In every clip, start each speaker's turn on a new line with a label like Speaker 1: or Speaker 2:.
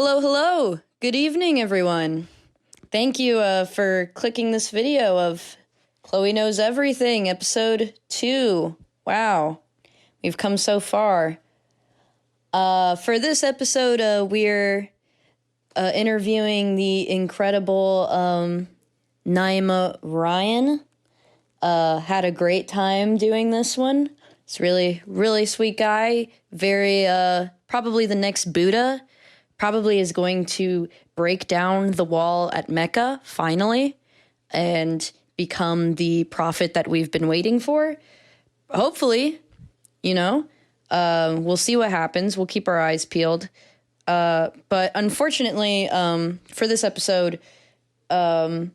Speaker 1: Hello, hello. Good evening, everyone. Thank you for clicking this video of Chloe Knows Everything, episode 2. Wow, we've come so far. For this episode, we're interviewing the incredible Naima Ryan. Had a great time doing this one. It's really, really sweet guy. Very, probably the next Buddha. Probably is going to break down the wall at Mecca, finally, and become the prophet that we've been waiting for. Hopefully, we'll see what happens. We'll keep our eyes peeled. But unfortunately, for this episode, I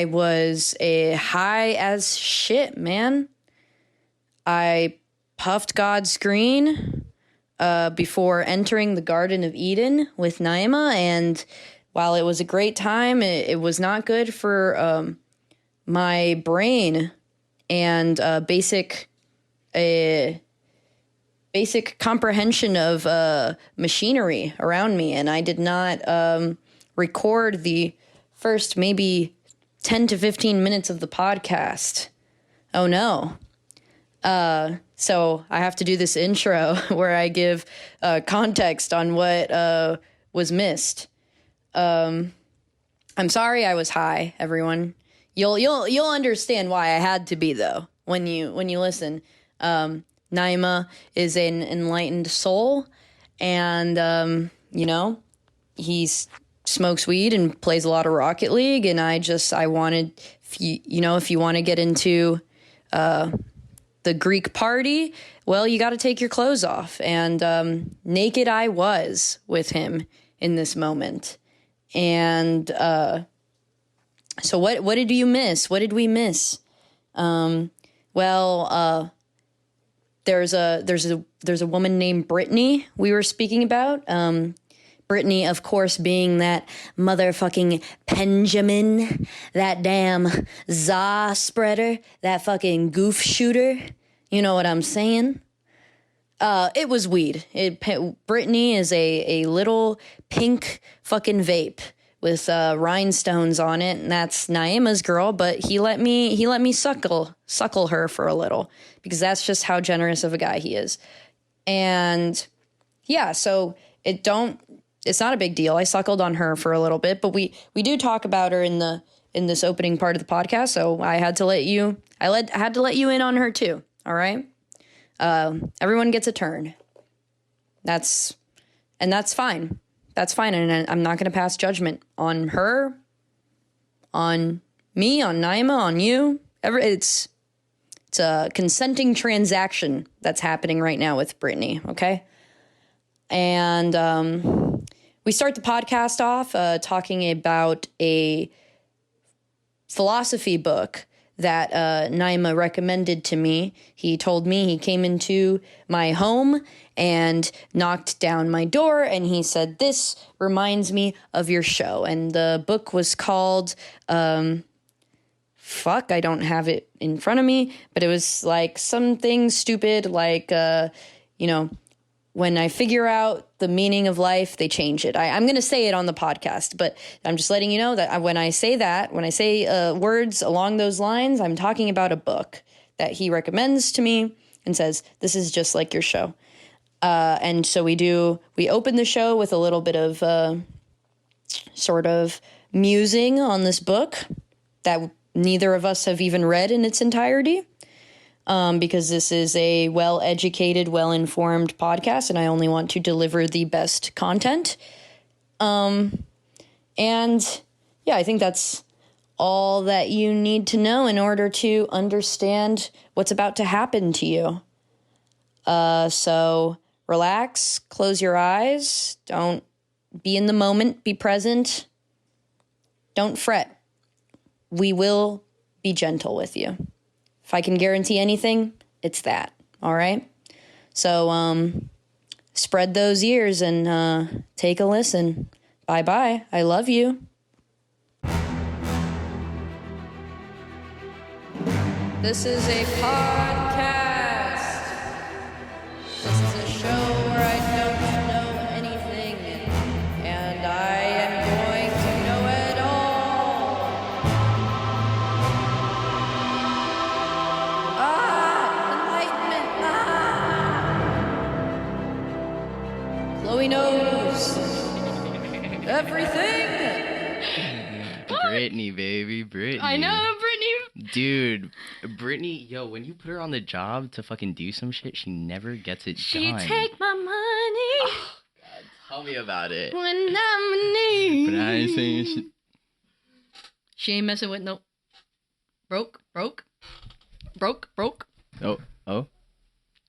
Speaker 1: was high as shit, man. I puffed God's green before entering the Garden of Eden with Naima, and while it was a great time, it was not good for my brain and basic comprehension of machinery around me, and I did not record the first maybe 10 to 15 minutes of the podcast. Oh no. So I have to do this intro where I give context on what was missed. I'm sorry I was high, everyone. You'll understand why I had to be, though, when you listen. Naima is an enlightened soul, and he smokes weed and plays a lot of Rocket League, and I wanted, if you want to get into the Greek party, well, you got to take your clothes off. And naked I was with him in this moment. And so what did you miss? What did we miss? There's a woman named Brittany we were speaking about. Brittany, of course, being that motherfucking Benjamin, that damn za spreader, that fucking goof shooter. You know what I'm saying? It was weed. Brittany is a little pink fucking vape with rhinestones on it, and that's Naima's girl. But he let me suckle her for a little, because that's just how generous of a guy he is. And yeah, so it's not a big deal. I suckled on her for a little bit, but we do talk about her in this opening part of the podcast. So I had to let you in on her too. All right. Everyone gets a turn. That's fine. That's fine. And I'm not going to pass judgment on her, on me, on Naima, on you. It's a consenting transaction that's happening right now with Brittany. Okay. And, we start the podcast off talking about a philosophy book that Naima recommended to me. He told me he came into my home and knocked down my door, and he said, "This reminds me of your show." And the book was called, I don't have it in front of me, but it was like something stupid like, when I figure out the meaning of life, they change it. I'm going to say it on the podcast, but I'm just letting you know that when I say words along those lines, I'm talking about a book that he recommends to me and says, "This is just like your show." And so we open the show with a little bit of sort of musing on this book that neither of us have even read in its entirety. Because this is a well-educated, well-informed podcast, and I only want to deliver the best content. And yeah, I think that's all that you need to know in order to understand what's about to happen to you. So relax, close your eyes, don't be in the moment, be present, don't fret. We will be gentle with you. If I can guarantee anything, it's that, all right? So spread those ears and take a listen. Bye-bye. I love you. This is a podcast. This is a show where I don't know anything. Chloe knows everything.
Speaker 2: Brittany, baby, Brittany.
Speaker 3: I know, Brittany.
Speaker 2: Dude, Brittany, yo, when you put her on the job to fucking do some shit, she never gets it
Speaker 3: She
Speaker 2: done.
Speaker 3: take my money
Speaker 2: God, tell me about it.
Speaker 3: when I'm in need.
Speaker 2: But I ain't saying shit.
Speaker 3: She ain't messing with no broke.
Speaker 2: Oh.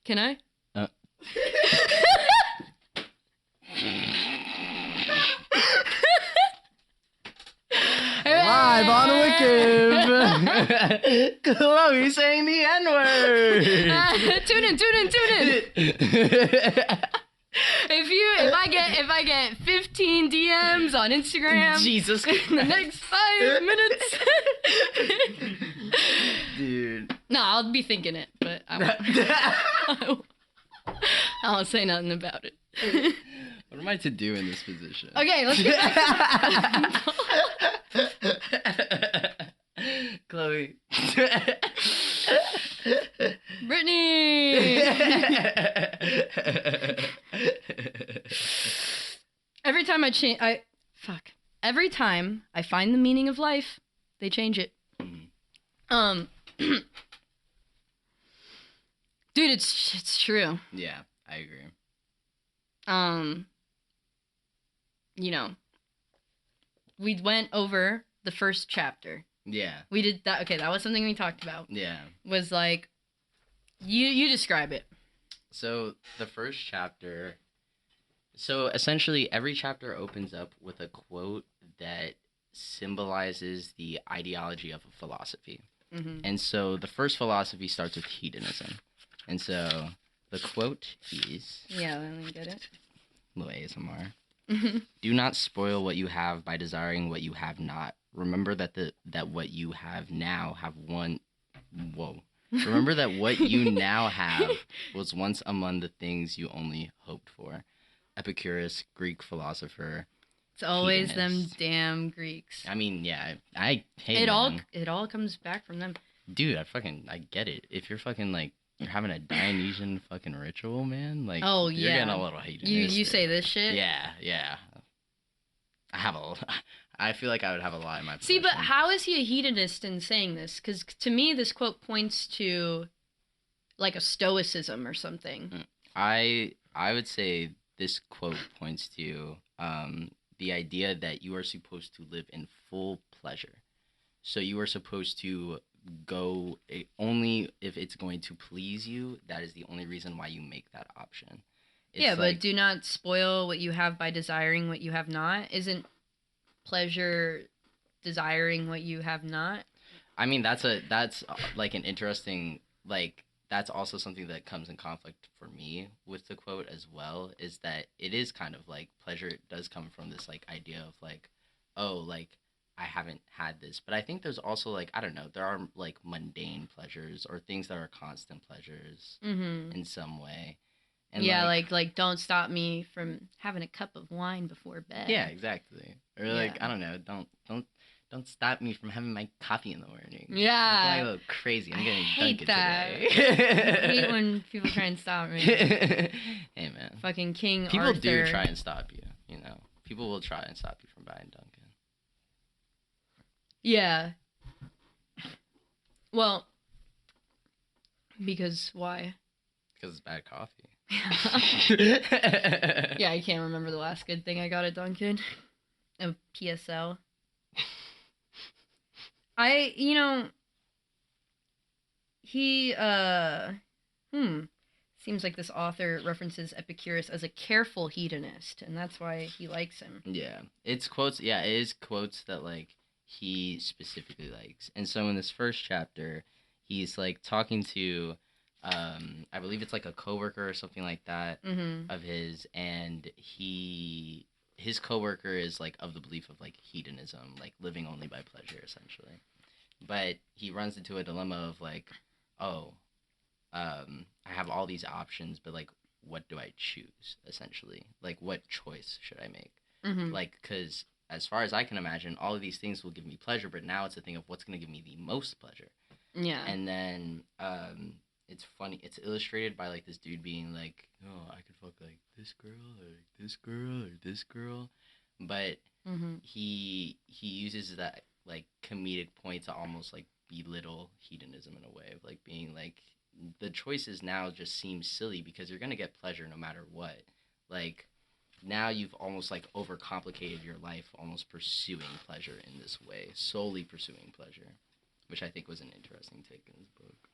Speaker 3: Can I?
Speaker 2: Live on Wickiv. Chloe saying the N-word.
Speaker 3: Tune in. If I get 15 DMs on Instagram
Speaker 2: Jesus
Speaker 3: in the next 5 minutes.
Speaker 2: Dude.
Speaker 3: No, I'll be thinking it, but I won't say nothing about it.
Speaker 2: What am I to do in this position?
Speaker 3: Okay, let's get back.
Speaker 2: Chloe.
Speaker 3: Brittany! Every time every time I find the meaning of life, they change it. Dude, it's true.
Speaker 2: Yeah, I agree.
Speaker 3: You know, we went over the first chapter.
Speaker 2: Yeah.
Speaker 3: We did that. Okay, that was something we talked about.
Speaker 2: Yeah.
Speaker 3: Was like, you describe it.
Speaker 2: So the first chapter. So essentially, every chapter opens up with a quote that symbolizes the ideology of a philosophy.
Speaker 3: Mm-hmm.
Speaker 2: And so the first philosophy starts with hedonism. And so the quote is...
Speaker 3: Yeah, let me get it.
Speaker 2: Little ASMR. Do not spoil what you have by desiring what you have not. Remember that what you have now have one... Whoa. Remember that what you now have was once among the things you only hoped for. Epicurus, Greek philosopher.
Speaker 3: It's always
Speaker 2: hedonist.
Speaker 3: them damn Greeks.
Speaker 2: I mean, yeah, I hate
Speaker 3: it.
Speaker 2: Man.
Speaker 3: It all comes back from them.
Speaker 2: Dude, I get it. If you're fucking like... You're having a Dionysian fucking ritual, man. Like,
Speaker 3: oh
Speaker 2: you're
Speaker 3: yeah,
Speaker 2: getting a little hedonistic.
Speaker 3: You say this shit.
Speaker 2: Yeah. I feel like I would have a lot in my possession.
Speaker 3: See, but how is he a hedonist in saying this? Because to me, this quote points to like a stoicism or something.
Speaker 2: I would say this quote points to the idea that you are supposed to live in full pleasure. So you are supposed to go only if it's going to please you. That is the only reason why you make that option. It's
Speaker 3: yeah, but do not spoil what you have by desiring what you have not. Isn't pleasure desiring what you have not?
Speaker 2: I mean, that's like an interesting, like, that's also something that comes in conflict for me with the quote as well, is that it is kind of like pleasure does come from this like idea of like, oh, like I haven't had this. But I think there's also like, I don't know, there are like mundane pleasures or things that are constant pleasures in some way. And
Speaker 3: yeah, like don't stop me from having a cup of wine before bed.
Speaker 2: Yeah, exactly. Or like, I don't know, don't stop me from having my coffee in the morning.
Speaker 3: Yeah.
Speaker 2: I'm going a little crazy. I'm getting
Speaker 3: hate
Speaker 2: Dunkin'
Speaker 3: that.
Speaker 2: today.
Speaker 3: I hate when people try and stop me.
Speaker 2: Hey, man.
Speaker 3: Fucking King
Speaker 2: People
Speaker 3: Arthur.
Speaker 2: do try and stop you, you know. People will try and stop you from buying Dunkin'.
Speaker 3: Yeah. Well, because why?
Speaker 2: Because it's bad coffee.
Speaker 3: Yeah, I can't remember the last good thing I got at Dunkin'. A PSL. He, seems like this author references Epicurus as a careful hedonist, and that's why he likes him.
Speaker 2: Yeah. It is quotes that, like, he specifically likes. And so in this first chapter, he's, like, talking to, I believe it's, like, a coworker or something like that of his, and his coworker is, like, of the belief of, like, hedonism, like, living only by pleasure, essentially. But he runs into a dilemma of, like, oh, I have all these options, but, like, what do I choose, essentially? Like, what choice should I make? Like, because as far as I can imagine, all of these things will give me pleasure, but now it's a thing of what's going to give me the most pleasure.
Speaker 3: Yeah.
Speaker 2: And then it's funny. It's illustrated by like this dude being like, "Oh, I could fuck like this girl or this girl or this girl," but he uses that like comedic point to almost like belittle hedonism in a way of like being like the choices now just seem silly because you're gonna get pleasure no matter what. Like now you've almost like overcomplicated your life, almost pursuing pleasure in this way, solely pursuing pleasure, which I think was an interesting take in his book.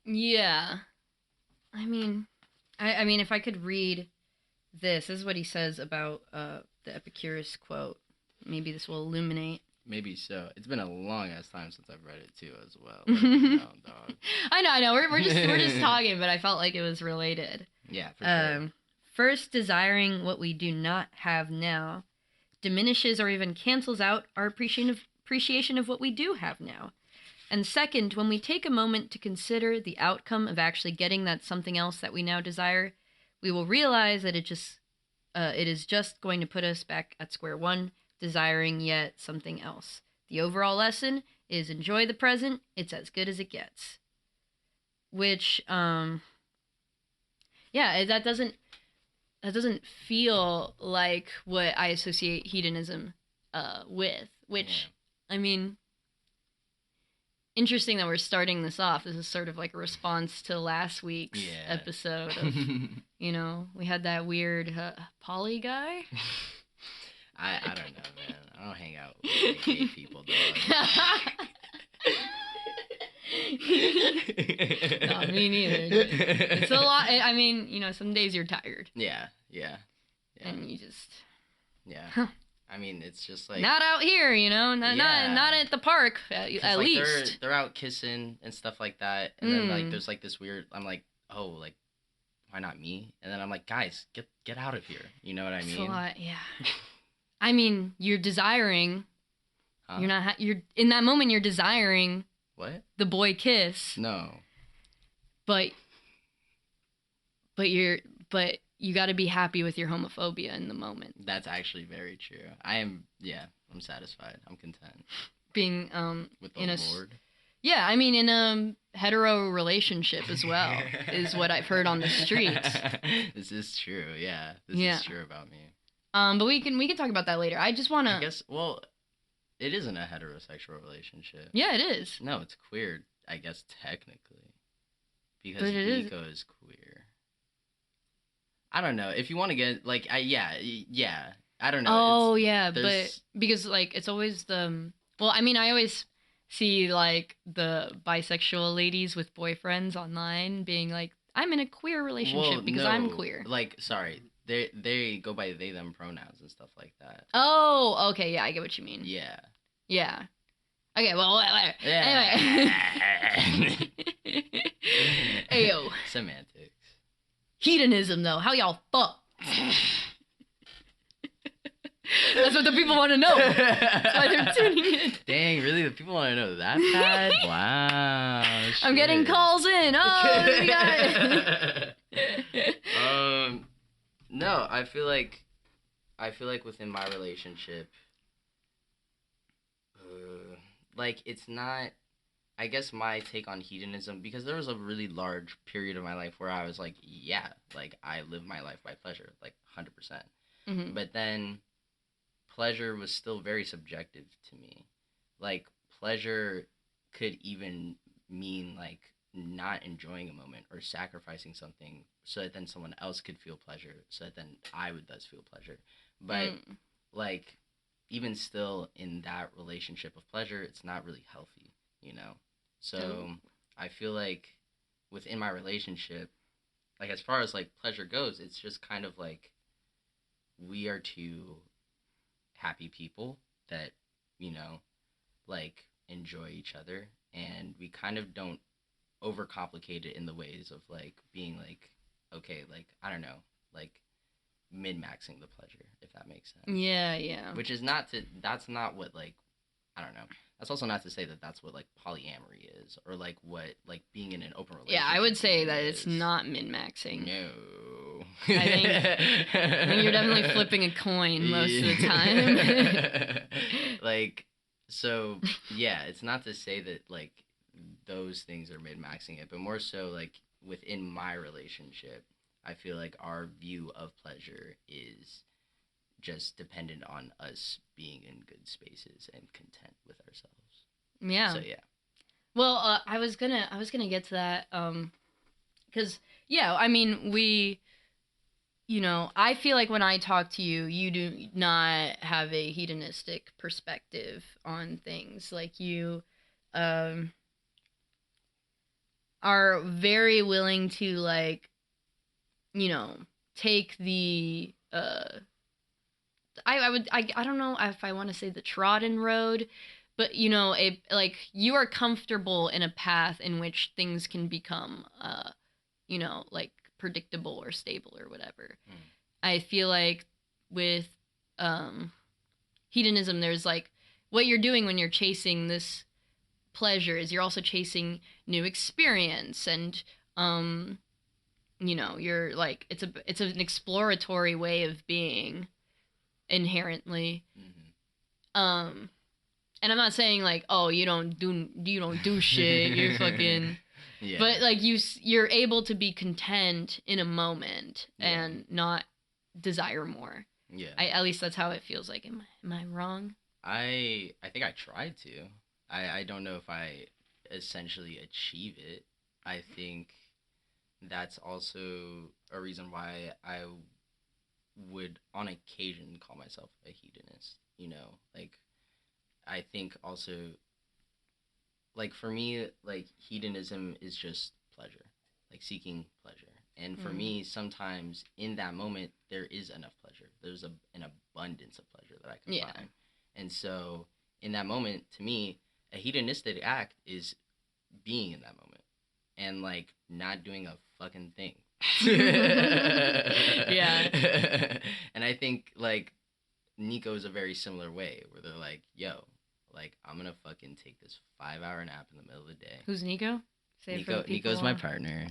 Speaker 3: Yeah. I mean, I mean, if I could read this is what he says about the Epicurus quote. Maybe this will illuminate.
Speaker 2: Maybe so. It's been a long ass time since I've read it too, as well. Like, you know, dog.
Speaker 3: I know. We're just talking, but I felt like it was related.
Speaker 2: Yeah, for sure.
Speaker 3: First, desiring what we do not have now diminishes or even cancels out our appreciation of what we do have now. And second, when we take a moment to consider the outcome of actually getting that something else that we now desire, we will realize that it is just going to put us back at square one, desiring yet something else. The overall lesson is enjoy the present. It's as good as it gets. Which, yeah, that doesn't feel like what I associate hedonism with. Which, yeah. I mean, interesting that we're starting this off. This is sort of like a response to last week's episode of, you know, we had that weird poly guy.
Speaker 2: I don't know, man. I don't hang out with like, gay people, dog.
Speaker 3: No, me neither. It's a lot. I mean, you know, some days you're tired.
Speaker 2: Yeah.
Speaker 3: And you just...
Speaker 2: Yeah. I mean, it's just like...
Speaker 3: Not out here, you know? Not at the park, at
Speaker 2: like,
Speaker 3: least.
Speaker 2: They're out kissing and stuff like that. And then, like, there's, like, this weird... I'm like, oh, like, why not me? And then I'm like, guys, get out of here. You know what I mean?
Speaker 3: It's a lot, yeah. I mean, you're desiring... Huh? You're not... You're in that moment, you're desiring...
Speaker 2: What?
Speaker 3: The boy kiss.
Speaker 2: No.
Speaker 3: But you got to be happy with your homophobia in the moment.
Speaker 2: That's actually very true. I'm satisfied. I'm content.
Speaker 3: Being
Speaker 2: with the Lord.
Speaker 3: Yeah, I mean in a hetero relationship as well is what I've heard on the streets.
Speaker 2: This is true. Yeah. This is true about me.
Speaker 3: But we can talk about that later. I just want to
Speaker 2: I guess it isn't a heterosexual relationship.
Speaker 3: Yeah, it is.
Speaker 2: No, it's queer, I guess technically. Because Nico is queer. I don't know. If you want to get like I don't know.
Speaker 3: Oh yeah, but because like it's always the I mean I always see like the bisexual ladies with boyfriends online being like I'm in a queer relationship because I'm queer.
Speaker 2: Like sorry, they go by they them pronouns and stuff like that.
Speaker 3: Oh, okay, yeah, I get what you mean.
Speaker 2: Yeah.
Speaker 3: Yeah. Okay, well, whatever.
Speaker 2: Yeah.
Speaker 3: Anyway. Ayo.
Speaker 2: Semantics.
Speaker 3: Hedonism, though. How y'all fuck? That's what the people want to know. That's why they're tuning in.
Speaker 2: Dang, really? The people want to know that bad? Wow. Shit.
Speaker 3: I'm getting calls in. Oh, we got it.
Speaker 2: No, I feel like within my relationship, like it's not. I guess my take on hedonism, because there was a really large period of my life where I was like, yeah, like I live my life by pleasure, like 100%.
Speaker 3: Mm-hmm.
Speaker 2: But then pleasure was still very subjective to me. Like pleasure could even mean like not enjoying a moment or sacrificing something so that then someone else could feel pleasure, so that then I would thus feel pleasure. But like even still in that relationship of pleasure, it's not really healthy, you know? So I feel like within my relationship, like as far as like pleasure goes, it's just kind of like we are two happy people that, you know, like enjoy each other, and we kind of don't overcomplicate it in the ways of like being like, okay, like I don't know, like min-maxing the pleasure, if that makes sense.
Speaker 3: Yeah.
Speaker 2: Which is that's not what like, I don't know. That's also not to say that that's what like polyamory is, or like what like being in an open relationship.
Speaker 3: Yeah, I would say that it's not min-maxing.
Speaker 2: No.
Speaker 3: I think you're definitely flipping a coin most of the time.
Speaker 2: Like, so yeah, it's not to say that like those things are min-maxing it, but more so like within my relationship, I feel like our view of pleasure is just dependent on us being in good spaces and content with ourselves.
Speaker 3: Yeah.
Speaker 2: So yeah.
Speaker 3: Well, I was gonna get to that, because yeah, I mean, I feel like when I talk to you, you do not have a hedonistic perspective on things. Like you, um, are very willing to like, take the I don't know if I want to say the trodden road, but like you are comfortable in a path in which things can become like predictable or stable or whatever. I feel like with hedonism, there's like what you're doing when you're chasing this pleasure is you're also chasing new experience, and you're like it's an exploratory way of being inherently. And I'm not saying like, oh, you don't do shit, you're fucking
Speaker 2: Yeah.
Speaker 3: but like you're able to be content in a moment and not desire more.
Speaker 2: Yeah.
Speaker 3: At least that's how it feels like. Am I wrong?
Speaker 2: I think I tried to. I don't know if I essentially achieve it. I think that's also a reason why I would on occasion call myself a hedonist, like I think also like for me like hedonism is just pleasure, like seeking pleasure. And for me sometimes in that moment there is enough pleasure. There's an abundance of pleasure that I can find. And so in that moment to me a hedonistic act is being in that moment and like not doing a fucking thing.
Speaker 3: Yeah.
Speaker 2: And I think like Nico is a very similar way where they're like, yo, like I'm gonna fucking take this 5-hour nap in the middle of the day.
Speaker 3: Who's Nico? Say it for the people.
Speaker 2: Nico's my partner.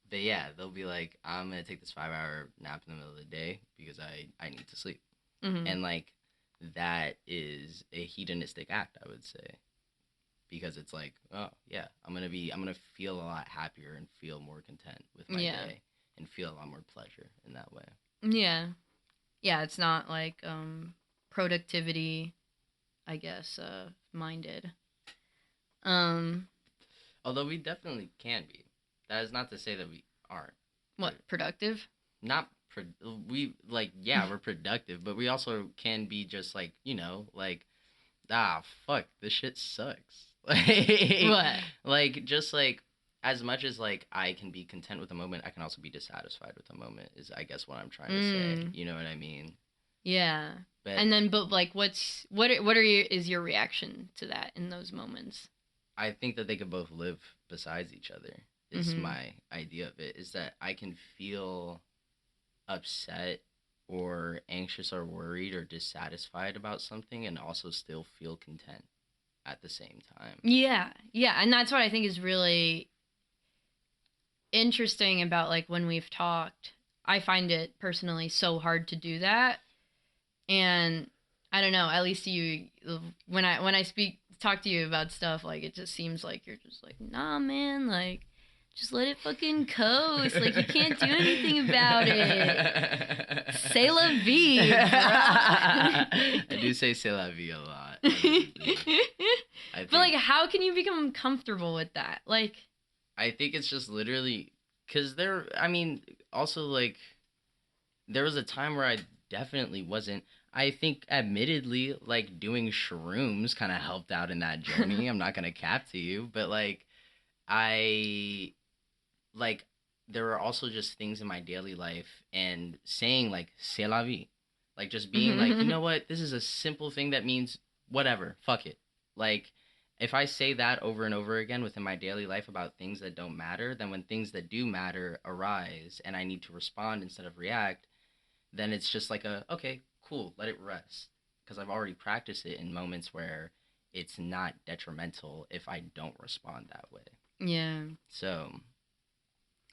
Speaker 2: But yeah, they'll be like, I'm gonna take this 5-hour nap in the middle of the day because I need to sleep.
Speaker 3: Mm-hmm.
Speaker 2: And like that is a hedonistic act, I would say. Because it's like, oh yeah, I'm gonna feel a lot happier and feel more content with my day and feel a lot more pleasure in that way.
Speaker 3: Yeah. Yeah, it's not like productivity, I guess, minded.
Speaker 2: Although we definitely can be. That is not to say that we aren't.
Speaker 3: What, productive?
Speaker 2: Not we like we're productive, but we also can be just like, like fuck, this shit sucks. Like
Speaker 3: what?
Speaker 2: Like just like as much as like I can be content with a moment, I can also be dissatisfied with a moment is I guess what I'm trying to say. You know what I mean?
Speaker 3: Yeah. But like is your reaction to that in those moments?
Speaker 2: I think that they could both live besides each other. Is my idea of it, is that I can feel upset or anxious or worried or dissatisfied about something and also still feel content at the same time. Yeah,
Speaker 3: and that's what I think is really interesting about like when we've talked. I find it personally so hard to do that, and I don't know. At least you, when I talk to you about stuff, like it just seems like you're just like, nah, man, like just let it fucking coast. Like you can't do anything about it. C'est la vie, bro.
Speaker 2: I do say c'est la vie a lot.
Speaker 3: But like, how can you become comfortable with that? Like,
Speaker 2: I think it's just literally because also like there was a time where I definitely wasn't. I think admittedly like doing shrooms kind of helped out in that journey. I'm not going to cap to you, but like there were also just things in my daily life and saying like c'est la vie, like just being like, you know what, this is a simple thing that means whatever, fuck it. Like if I say that over and over again within my daily life about things that don't matter, then when things that do matter arise and I need to respond instead of react, then it's just like okay, cool, let it rest, because I've already practiced it in moments where it's not detrimental if I don't respond that way.
Speaker 3: Yeah.
Speaker 2: So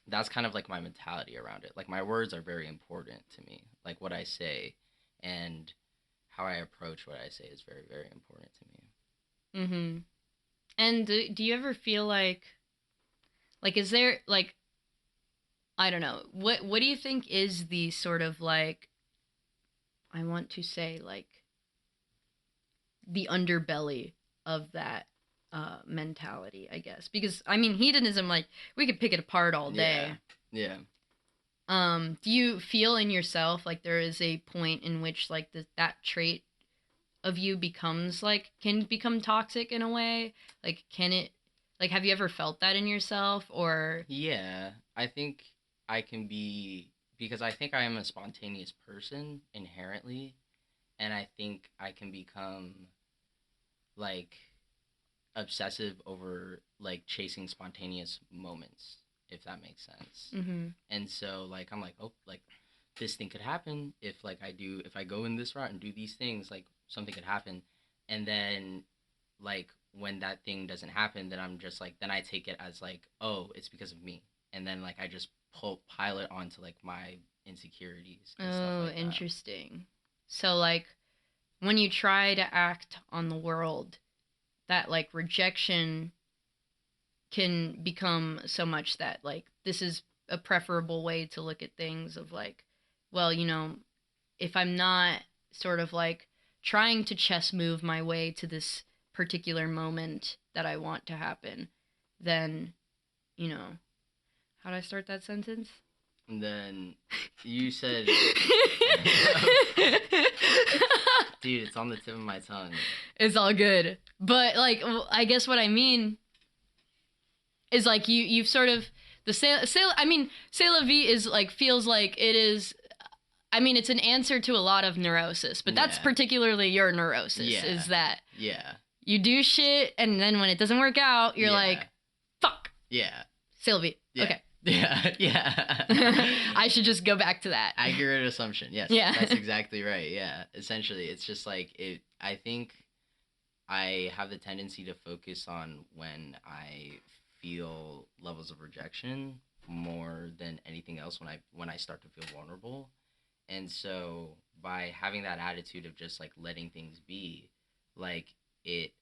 Speaker 2: that's kind of like my mentality around it. Like my words are very important to me. Like what I say and how I approach what I say is very, very important to me.
Speaker 3: And do you ever feel like is there like, I don't know, what do you think is the sort of like, I want to say like the underbelly of that mentality, I guess? Because I mean, hedonism, like, we could pick it apart all day.
Speaker 2: Yeah.
Speaker 3: Do you feel in yourself like there is a point in which like that trait of you becomes like, can become toxic in a way? Like, can it, like, have you ever felt that in yourself? Or
Speaker 2: Yeah. I think I can be, because I think I am a spontaneous person inherently, and I think I can become like obsessive over like chasing spontaneous moments, if that makes sense.
Speaker 3: mm-hmm.
Speaker 2: And so like I'm like, oh, like this thing could happen if like if I go in this route and do these things, like something could happen. And then like when that thing doesn't happen, then I'm just like, then I take it as like, oh, it's because of me. And then like I just pile it onto like my insecurities and stuff
Speaker 3: Oh,
Speaker 2: like that.
Speaker 3: interesting. So like when you try to act on the world, that like rejection can become so much that like this is a preferable way to look at things of like, well, if I'm not sort of like trying to chess move my way to this particular moment that I want to happen, then, how do I start that sentence?
Speaker 2: And then you said, dude, it's on the tip of my tongue.
Speaker 3: It's all good. But like, I guess what I mean is like you've sort of I mean, c'est la vie is like, feels like it is. I mean, it's an answer to a lot of neurosis, but that's particularly your neurosis.
Speaker 2: Yeah.
Speaker 3: Is that
Speaker 2: Yeah.
Speaker 3: you do shit and then when it doesn't work out, you're like, fuck.
Speaker 2: Yeah.
Speaker 3: C'est la vie.
Speaker 2: Yeah.
Speaker 3: Okay.
Speaker 2: Yeah. Yeah.
Speaker 3: I should just go back to that.
Speaker 2: Accurate assumption. Yes.
Speaker 3: Yeah.
Speaker 2: That's exactly right. Yeah. Essentially, it's just like it. I think I have the tendency to focus on when I feel levels of rejection more than anything else when I start to feel vulnerable. And so by having that attitude of just like letting things be, like it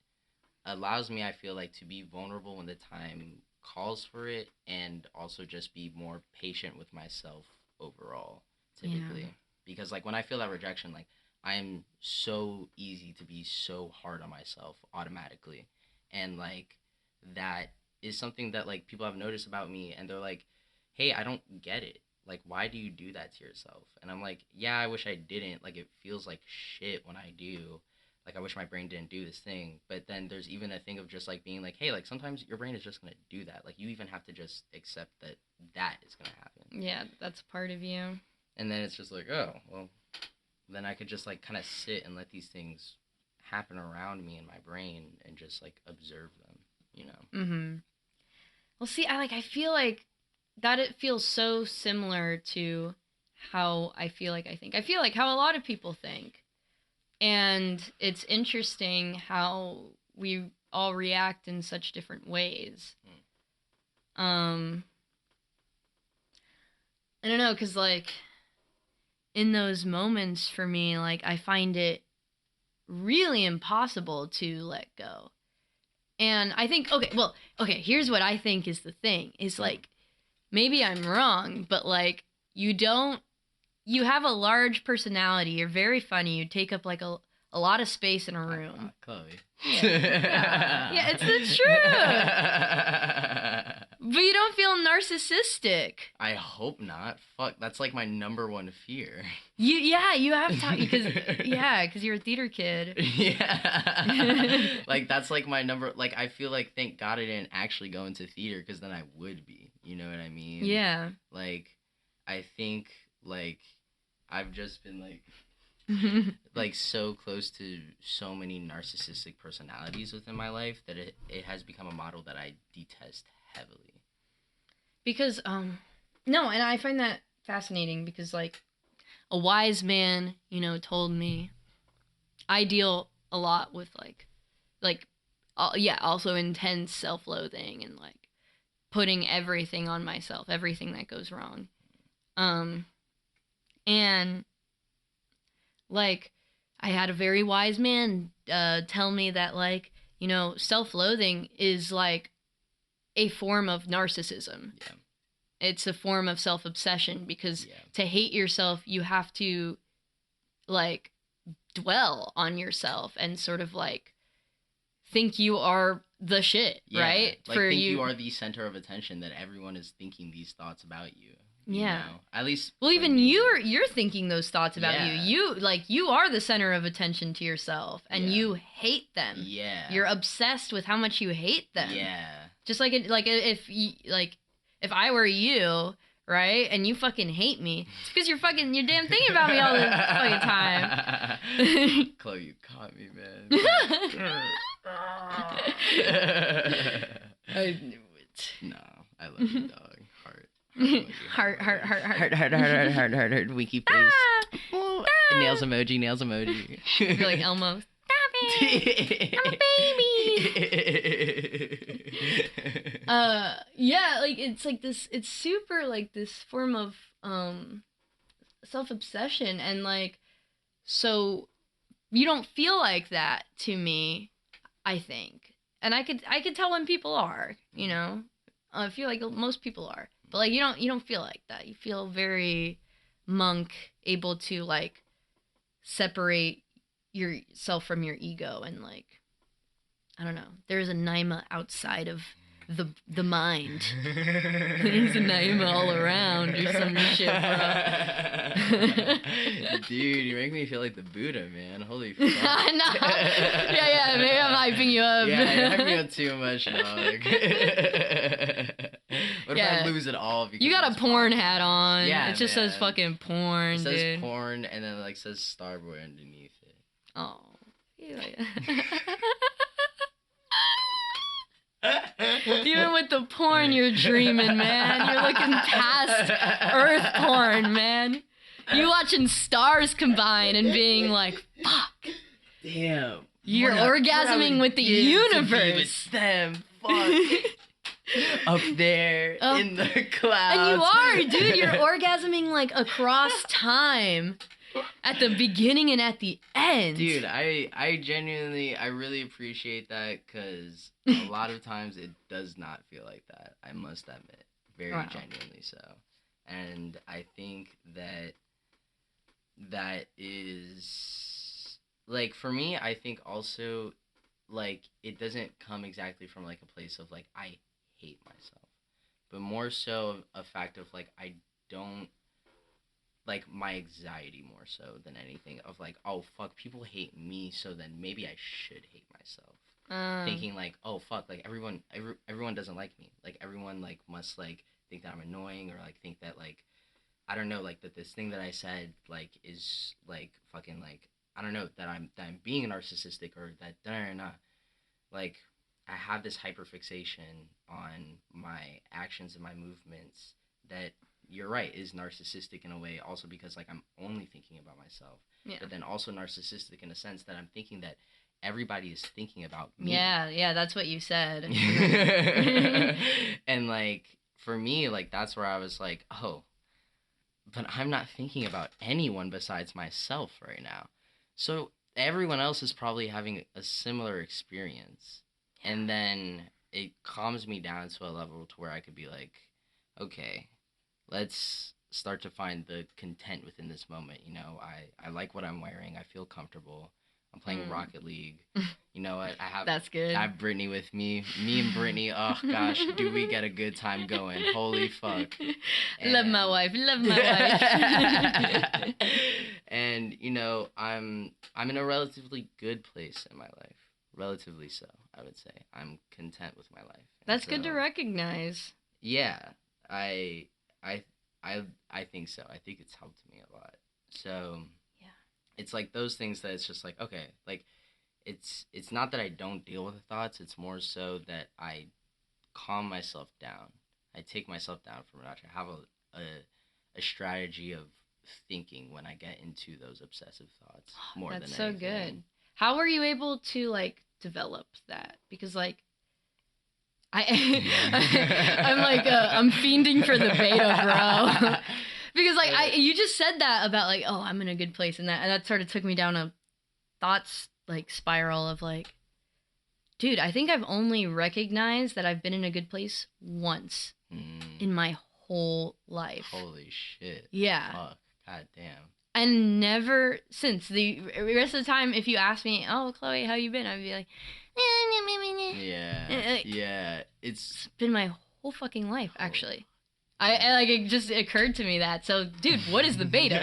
Speaker 2: allows me, I feel like, to be vulnerable when the time calls for it, and also just be more patient with myself overall, typically.
Speaker 3: Yeah.
Speaker 2: Because like when I feel that rejection, like I'm so easy to be so hard on myself automatically. And like that is something that like people have noticed about me, and they're like, "Hey, I don't get it. Like why do you do that to yourself?" And I'm like, "Yeah, I wish I didn't. Like it feels like shit when I do. Like I wish my brain didn't do this thing." But then there's even a thing of just like being like, "Hey, like sometimes your brain is just going to do that. Like you even have to just accept that that is going to happen."
Speaker 3: Yeah, that's part of you.
Speaker 2: And then it's just like, "Oh, well, then I could just like kind of sit and let these things happen around me in my brain and just like observe them, you know."
Speaker 3: Mm-hmm. Well, see, I feel like that it feels so similar to how I feel like I think. I feel like how a lot of people think. And it's interesting how we all react in such different ways. I don't know, because like in those moments for me, like I find it really impossible to let go. And I think, okay, here's what I think is the thing. Is like, maybe I'm wrong, but like you have a large personality. You're very funny. You take up like a lot of space in a room.
Speaker 2: Chloe.
Speaker 3: Yeah, it's the truth. But you don't feel narcissistic.
Speaker 2: I hope not. Fuck, that's like my number one fear.
Speaker 3: You have to, because you're a theater kid.
Speaker 2: Yeah. Like that's like my number. Like I feel like thank God I didn't actually go into theater, because then I would be. You know what I mean?
Speaker 3: Yeah.
Speaker 2: Like I think like I've just been like like so close to so many narcissistic personalities within my life that it has become a model that I detest heavily.
Speaker 3: Because no, and I find that fascinating because like a wise man, told me I deal a lot with also intense self-loathing and like putting everything on myself, everything that goes wrong. And like I had a very wise man tell me that like you know, self-loathing is like a form of narcissism.
Speaker 2: Yeah.
Speaker 3: It's a form of self-obsession because
Speaker 2: Yeah.
Speaker 3: to hate yourself, you have to like dwell on yourself and sort of like think you are the shit,
Speaker 2: Yeah,
Speaker 3: right?
Speaker 2: like think you are the center of attention, that everyone is thinking these thoughts about you. You
Speaker 3: Yeah.
Speaker 2: know? At least
Speaker 3: Well,
Speaker 2: for
Speaker 3: even
Speaker 2: me.
Speaker 3: you're thinking those thoughts about
Speaker 2: Yeah.
Speaker 3: you are the center of attention to yourself, and
Speaker 2: Yeah.
Speaker 3: you hate them.
Speaker 2: Yeah.
Speaker 3: You're obsessed with how much you hate them.
Speaker 2: Yeah.
Speaker 3: Just like if I were you, right, and you fucking hate me, it's because you're damn thinking about me all the fucking time.
Speaker 2: Chloe, you caught me, man.
Speaker 3: I knew it.
Speaker 2: No, I love you, dog.
Speaker 3: Heart.
Speaker 2: Heart. Winky face.
Speaker 3: Ah!
Speaker 2: Nails emoji.
Speaker 3: You're like Elmo. Stop it! I'm a baby. Yeah, like it's like this. It's super like this form of self-obsession, and like so you don't feel like that to me, I think, and I could tell when people are, you know, I feel like most people are, but like you don't feel like that. You feel very monk, able to like separate yourself from your ego, and like I don't know. There's a Naima outside of the mind. There's a Naima all around or some shit, bro.
Speaker 2: Dude, you make me feel like the Buddha, man. Holy fuck.
Speaker 3: I know. Yeah, maybe I'm hyping you up.
Speaker 2: Yeah, you're hyping me up too much, dog. What if I lose it all? Because
Speaker 3: you got a porn hat on.
Speaker 2: Yeah,
Speaker 3: it just says fucking porn,
Speaker 2: it says
Speaker 3: dude.
Speaker 2: porn, and then it like says Starboy underneath it.
Speaker 3: Oh. Yeah. Even with the porn, you're dreaming, man. You're looking past Earth porn, man. You watching stars combine and being like, fuck.
Speaker 2: Damn.
Speaker 3: You're orgasming with the universe.
Speaker 2: Them. Fuck. Up there in the clouds.
Speaker 3: And you are, dude. You're orgasming like across time. At the beginning and at the end.
Speaker 2: Dude, I genuinely, I really appreciate that, because a lot of times it does not feel like that. I must admit. Very genuinely so. And I think that is, like, for me, I think also, like, it doesn't come exactly from, like, a place of, like, I hate myself. But more so a fact of, like, I don't, like, my anxiety more so than anything of like, oh fuck, people hate me, so then maybe I should hate myself. Thinking like, oh fuck, like everyone doesn't like me, like everyone like must like think that I'm annoying, or like think that like, I don't know, like that this thing that I said like is like fucking like, I don't know, that I'm being narcissistic, or that like I have this hyperfixation on my actions and my movements that, you're right, is narcissistic in a way, also because like I'm only thinking about myself. Yeah. But then also narcissistic in a sense that I'm thinking that everybody is thinking about me.
Speaker 3: Yeah, that's what you said.
Speaker 2: And like for me, like that's where I was like, oh, but I'm not thinking about anyone besides myself right now. So everyone else is probably having a similar experience. Yeah. And then it calms me down to a level to where I could be like, okay, let's start to find the content within this moment. You know, I like what I'm wearing. I feel comfortable. I'm playing Rocket League. You know what?
Speaker 3: That's good.
Speaker 2: I have Brittany with me. Me and Brittany, oh gosh, do we get a good time going. Holy fuck. And
Speaker 3: love my wife.
Speaker 2: And, you know, I'm in a relatively good place in my life. Relatively so, I would say. I'm content with my life.
Speaker 3: That's good to recognize.
Speaker 2: Yeah. I think so. I think it's helped me a lot. So yeah, it's like those things that it's just like, okay, like it's not that I don't deal with the thoughts. It's more so that I calm myself down. I take myself down from a notch. I have a strategy of thinking when I get into those obsessive thoughts more than anything. That's so good.
Speaker 3: How were you able to like develop that? Because like I'm like I'm fiending for the beta, bro. Because like you just said that about like, oh, I'm in a good place, and that sort of took me down a thoughts like spiral of like, Dude, I think I've only recognized that I've been in a good place once in my whole life.
Speaker 2: Holy shit.
Speaker 3: Yeah.
Speaker 2: Fuck. God damn.
Speaker 3: And never since. The rest of the time, if you ask me, oh, Chloe, how you been? I'd be like,
Speaker 2: yeah. Yeah.
Speaker 3: It's been my whole fucking life, actually. I like, it just occurred to me that. So, dude, what is the beta?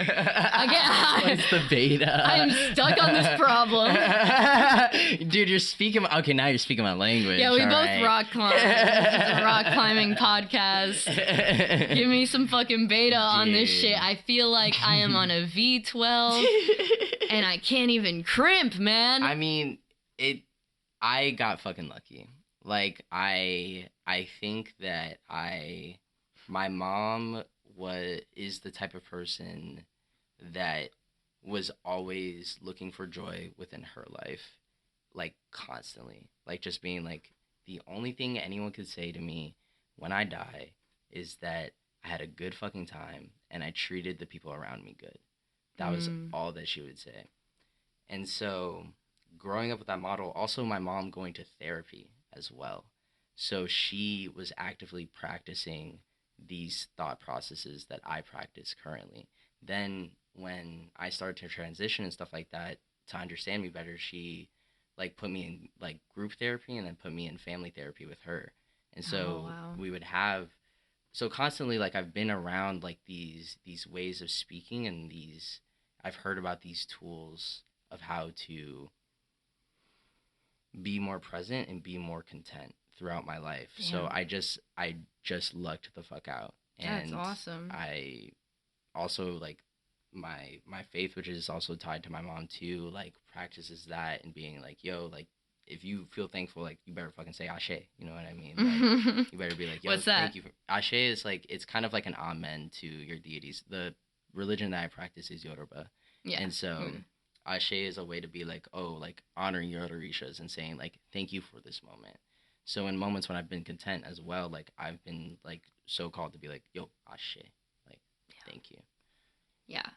Speaker 2: What's the beta?
Speaker 3: I'm stuck on this problem.
Speaker 2: Dude, you're speaking. Okay, now you're speaking my language.
Speaker 3: Yeah, we both
Speaker 2: right.
Speaker 3: rock climb. This is a rock climbing podcast. Give me some fucking beta on this shit. I feel like I am on a V12 and I can't even crimp, man.
Speaker 2: I mean, I got fucking lucky. Like, I think that my mom is the type of person that was always looking for joy within her life, like, constantly. Like, just being like, the only thing anyone could say to me when I die is that I had a good fucking time and I treated the people around me good. That was all that she would say. And so, growing up with that model, also my mom going to therapy as well. So she was actively practicing these thought processes that I practice currently. Then when I started to transition and stuff like that, to understand me better, she like put me in like group therapy and then put me in family therapy with her. And so we would have, so constantly, like, I've been around like these ways of speaking, and I've heard about these tools of how to be more present and be more content throughout my life. Damn. So I just lucked the fuck out. And
Speaker 3: that's awesome.
Speaker 2: I also, like, my faith, which is also tied to my mom too, like, practices that, and being like, yo, like, if you feel thankful, like, you better fucking say Ashe, you know what I mean? Like, you better be like, yo,
Speaker 3: what's that?
Speaker 2: Thank you. Ashe is like, it's kind of like an amen to your deities. The religion that I practice is Yoruba. Yeah. And so Ashe is a way to be like, oh, like, honoring your Orishas and saying, like, thank you for this moment. So in moments when I've been content as well, like, I've been, like, so called to be like, yo, Ashe, like, thank you.
Speaker 3: Yeah.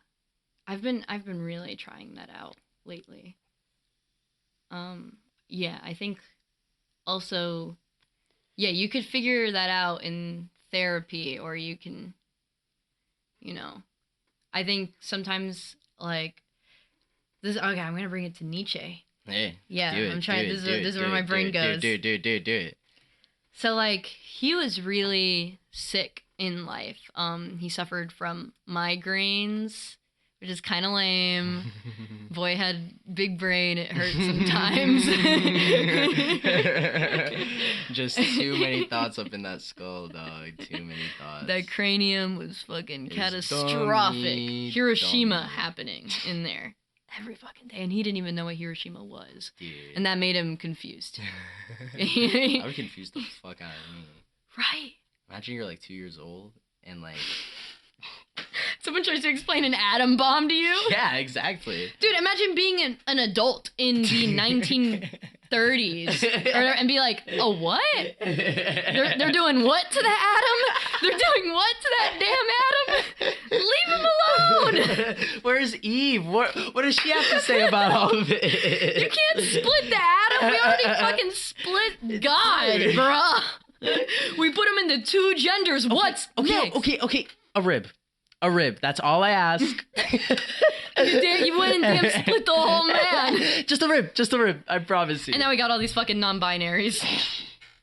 Speaker 3: I've been really trying that out lately. Yeah, I think also, yeah, you could figure that out in therapy, or you can, you know, I think sometimes, like, this, okay, I'm going to bring it to Nietzsche.
Speaker 2: Hey,
Speaker 3: yeah, I'm trying, this is where my brain goes.
Speaker 2: Do it.
Speaker 3: So, like, he was really sick in life. He suffered from migraines, which is kind of lame. Boy had big brain. It hurt sometimes.
Speaker 2: Just too many thoughts up in that skull, dog. Too many thoughts.
Speaker 3: That cranium was fucking catastrophic. Hiroshima happening in there every fucking day. And he didn't even know what Hiroshima was. Dude. And that made him confused.
Speaker 2: I would confuse the fuck out of me.
Speaker 3: Right.
Speaker 2: Imagine you're like 2 years old and like...
Speaker 3: Someone tries to explain an atom bomb to you?
Speaker 2: Yeah, exactly.
Speaker 3: Dude, imagine being an adult in the 1930s and be like, oh, what? They're doing what to the atom? They're doing what to that damn atom? Leave him alone!
Speaker 2: Where's Eve? What does she have to say about all of it?
Speaker 3: You can't split the atom. We already fucking split God, bruh. We put him into two genders. Okay, what's next?
Speaker 2: Okay. A rib. That's all I ask.
Speaker 3: You wouldn't damn split the whole man.
Speaker 2: Just a rib. I promise you.
Speaker 3: And now we got all these fucking non-binaries.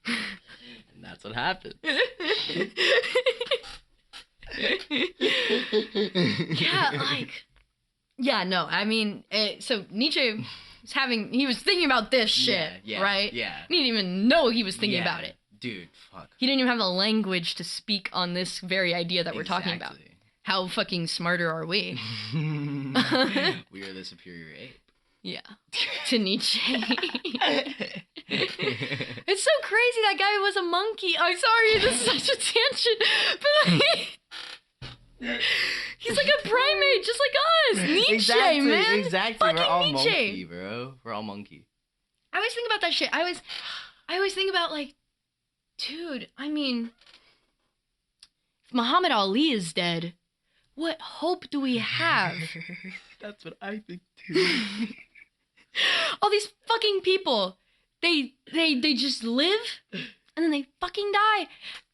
Speaker 2: And that's what happened.
Speaker 3: Yeah, like... Yeah, no, I mean... so Nietzsche he was thinking about this shit, right?
Speaker 2: Yeah.
Speaker 3: He didn't even know he was thinking about it.
Speaker 2: Dude, fuck.
Speaker 3: He didn't even have the language to speak on this very idea that we're talking about. How fucking smarter are we?
Speaker 2: We are the superior ape.
Speaker 3: Yeah. To Nietzsche. It's so crazy that guy was a monkey. I'm sorry, this is such a tangent. But like, he's like a primate, just like us. Nietzsche, man.
Speaker 2: Exactly.
Speaker 3: Fucking
Speaker 2: We're all
Speaker 3: Nietzsche.
Speaker 2: monkey, bro. We're all monkey.
Speaker 3: I always think about that shit. I always think about, like, dude, I mean, if Muhammad Ali is dead, what hope do we have?
Speaker 2: That's what I think too.
Speaker 3: All these fucking people They just live and then they fucking die.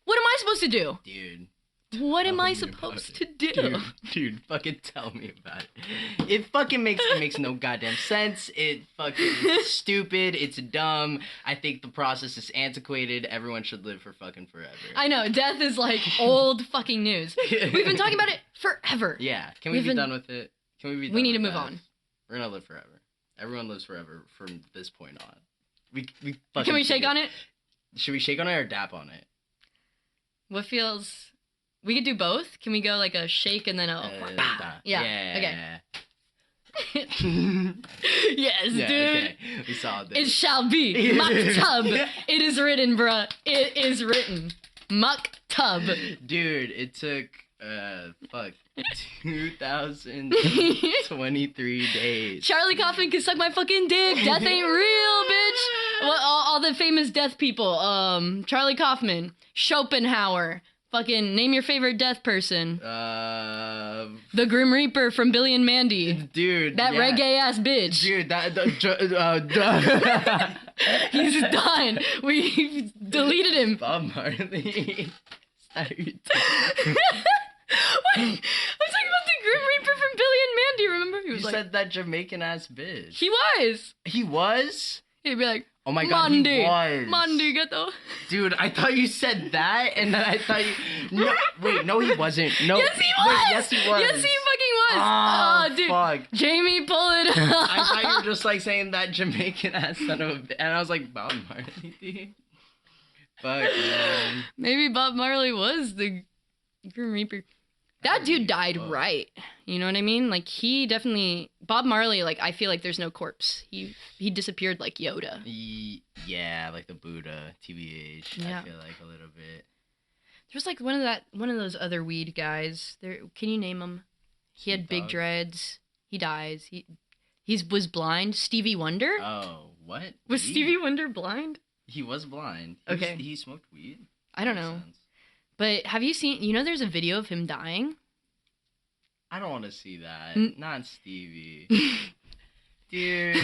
Speaker 3: What am I supposed to do?
Speaker 2: Dude.
Speaker 3: What am
Speaker 2: Tell
Speaker 3: I
Speaker 2: me
Speaker 3: supposed
Speaker 2: about
Speaker 3: to
Speaker 2: it.
Speaker 3: do?
Speaker 2: Dude, fucking tell me about it. It makes no goddamn sense. It fucking stupid. It's dumb. I think the process is antiquated. Everyone should live for fucking forever.
Speaker 3: I know, death is like old fucking news. We've been talking about it forever.
Speaker 2: Yeah, can we be done with it? Can we be done
Speaker 3: We need
Speaker 2: with
Speaker 3: to move
Speaker 2: that?
Speaker 3: on.
Speaker 2: We're gonna live forever. Everyone lives forever from this point on. We
Speaker 3: Can we shake on it?
Speaker 2: Should we shake on it or dap on it?
Speaker 3: What feels... We could do both. Can we go like a shake and then a... Yeah. Okay. Yes,
Speaker 2: Yeah,
Speaker 3: dude.
Speaker 2: okay. We saw this.
Speaker 3: It shall be. Maktub. It is written, bruh. It is written. Maktub.
Speaker 2: Dude, it took 2023 days.
Speaker 3: Charlie Kaufman can suck my fucking dick. Death ain't real, bitch. Well, all the famous death people. Charlie Kaufman, Schopenhauer. Fucking name your favorite death person. The Grim Reaper from Billy and Mandy.
Speaker 2: Dude,
Speaker 3: That reggae ass bitch.
Speaker 2: Dude,
Speaker 3: He's done. We deleted him.
Speaker 2: Bob Marley.
Speaker 3: Wait, I'm talking about the Grim Reaper from Billy and Mandy. Remember? He was
Speaker 2: You
Speaker 3: like,
Speaker 2: said that Jamaican ass bitch.
Speaker 3: he was.
Speaker 2: He was?
Speaker 3: He'd be like,
Speaker 2: Oh my god,
Speaker 3: Mandy,
Speaker 2: he was.
Speaker 3: Mandy, get the...
Speaker 2: Dude, I thought you said that, and then I thought you... No, wait, no, he wasn't. No.
Speaker 3: Yes, he was.
Speaker 2: Wait, yes, he was.
Speaker 3: Yes, he fucking was.
Speaker 2: Oh,
Speaker 3: dude.
Speaker 2: fuck.
Speaker 3: Jamie, pull it
Speaker 2: I
Speaker 3: up.
Speaker 2: thought you were just, like, saying that Jamaican ass son of a bitch, and I was like, Bob Marley, dude. Fuck, man.
Speaker 3: Maybe Bob Marley was the Grim Reaper. That dude died
Speaker 2: Fuck.
Speaker 3: right. You know what I mean? Like, he definitely... Bob Marley, like, I feel like there's no corpse. He disappeared like Yoda.
Speaker 2: Yeah, like the Buddha, TBH,
Speaker 3: Yeah.
Speaker 2: I feel like a little bit.
Speaker 3: There's like one of those other weed guys. There, can you name him? He had big
Speaker 2: Dogg.
Speaker 3: dreads. He dies. He was blind. Stevie Wonder?
Speaker 2: Oh, what?
Speaker 3: Was
Speaker 2: Weed?
Speaker 3: Stevie Wonder blind?
Speaker 2: He was blind.
Speaker 3: Okay.
Speaker 2: He smoked weed?
Speaker 3: I don't
Speaker 2: Makes
Speaker 3: know.
Speaker 2: sense.
Speaker 3: But have you seen, there's a video of him dying?
Speaker 2: I don't want to see that.
Speaker 3: N-
Speaker 2: Not Stevie. Dude.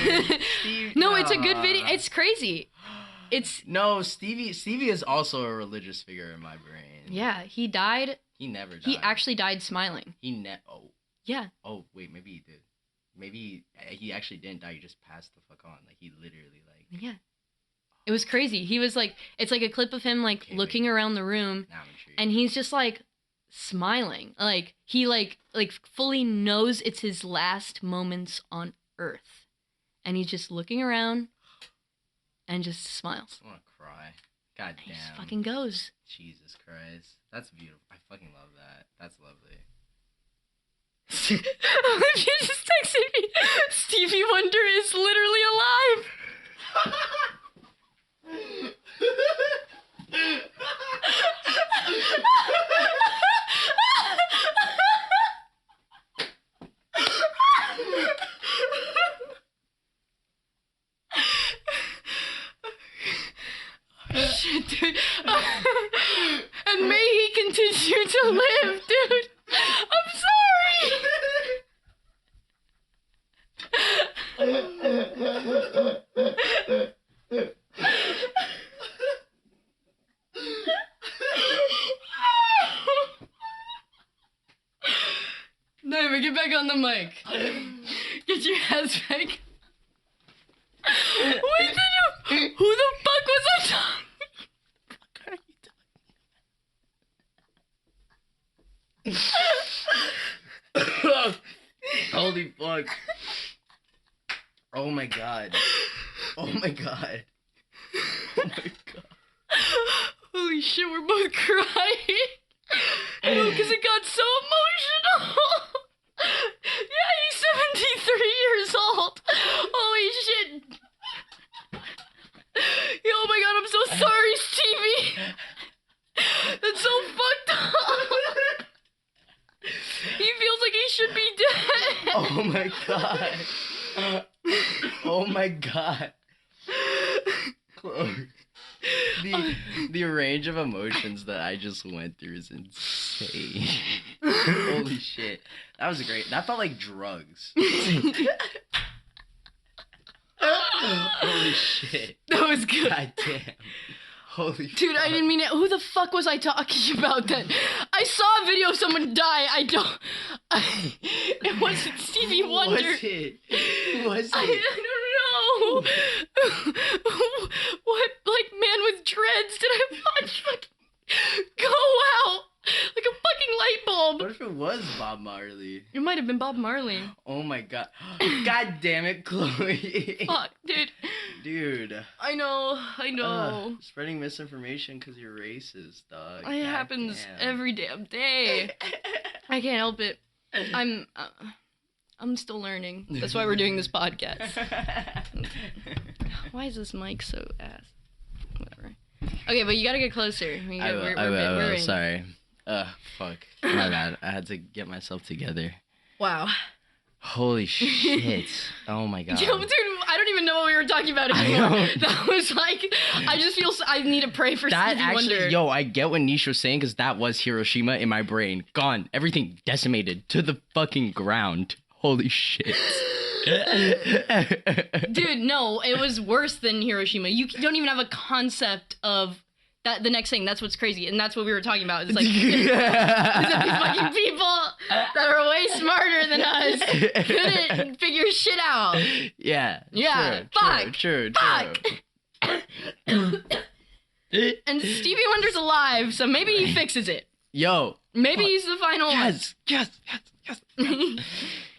Speaker 2: Steve,
Speaker 3: No, it's a good video. It's crazy. It's,
Speaker 2: No, Stevie is also a religious figure in my brain.
Speaker 3: yeah, he died.
Speaker 2: He never died.
Speaker 3: He actually died smiling.
Speaker 2: Yeah.
Speaker 3: Yeah.
Speaker 2: Oh, wait, maybe he did. Maybe he actually didn't die. He just passed the fuck on. Like, he literally, like...
Speaker 3: Yeah. It was crazy. He was like, it's like a clip of him like
Speaker 2: Okay,
Speaker 3: looking around the room,
Speaker 2: Now I'm intrigued.
Speaker 3: and he's just like smiling. Like he like fully knows it's his last moments on Earth. And he's just looking around and just smiles.
Speaker 2: I want to cry. God
Speaker 3: And he just
Speaker 2: damn.
Speaker 3: fucking goes.
Speaker 2: Jesus Christ. That's beautiful. I fucking love that. That's lovely.
Speaker 3: You just texted me. Stevie Wonder is literally alive. Shit, dude. And may he continue to live, dude. I'm sorry. Naima, get back on the mic. Get your ass back. Wait, who the fuck was I talking?
Speaker 2: Holy fuck. Oh my god. Oh my god. Oh my god.
Speaker 3: Holy shit, we're both crying. No, because it got so emotional. Yeah, he's 73 years old. Holy shit. Oh my god, I'm so sorry, Stevie. That's so fucked up. He feels like he should be dead.
Speaker 2: Oh my god. Oh my god. Chloe. The range of emotions that I just went through is insane. Holy shit. That was great. That felt like drugs. Holy shit.
Speaker 3: That was good.
Speaker 2: God damn. Holy
Speaker 3: Dude,
Speaker 2: fuck.
Speaker 3: I didn't mean it. Who the fuck was I talking about then? I saw a video of someone die. It wasn't Stevie Wonder.
Speaker 2: Was it? Who was it?
Speaker 3: I don't know. What, like, man with dreads did I watch fucking go out? Like a fucking light bulb.
Speaker 2: What if it was Bob Marley?
Speaker 3: It might have been Bob Marley.
Speaker 2: Oh my god. God damn it, Chloe.
Speaker 3: Fuck, dude.
Speaker 2: Dude.
Speaker 3: I know.
Speaker 2: Spreading misinformation because you're racist, dog.
Speaker 3: It happens every damn day. I can't help it. I'm still learning. That's why we're doing this podcast. Why is this mic so ass? Whatever. Okay, but you gotta get closer.
Speaker 2: I will. Sorry. Fuck. My bad. I had to get myself together.
Speaker 3: Wow.
Speaker 2: Holy shit. Oh my god.
Speaker 3: Yo, dude, I don't even know what we were talking about anymore. That was like, I just feel I need to pray for
Speaker 2: that
Speaker 3: Stevie
Speaker 2: actually,
Speaker 3: Wonder.
Speaker 2: yo, I get what Nish was saying because that was Hiroshima in my brain. Gone. Everything decimated to the fucking ground. Holy shit.
Speaker 3: Dude, no, it was worse than Hiroshima. You don't even have a concept of that. The next thing, that's what's crazy, and that's what we were talking about. It's like these fucking people that are way smarter than us couldn't figure shit out.
Speaker 2: Yeah.
Speaker 3: Yeah.
Speaker 2: True.
Speaker 3: Fuck. And Stevie Wonder's alive, so maybe he fixes it.
Speaker 2: Yo.
Speaker 3: Maybe he's the final one.
Speaker 2: Yes.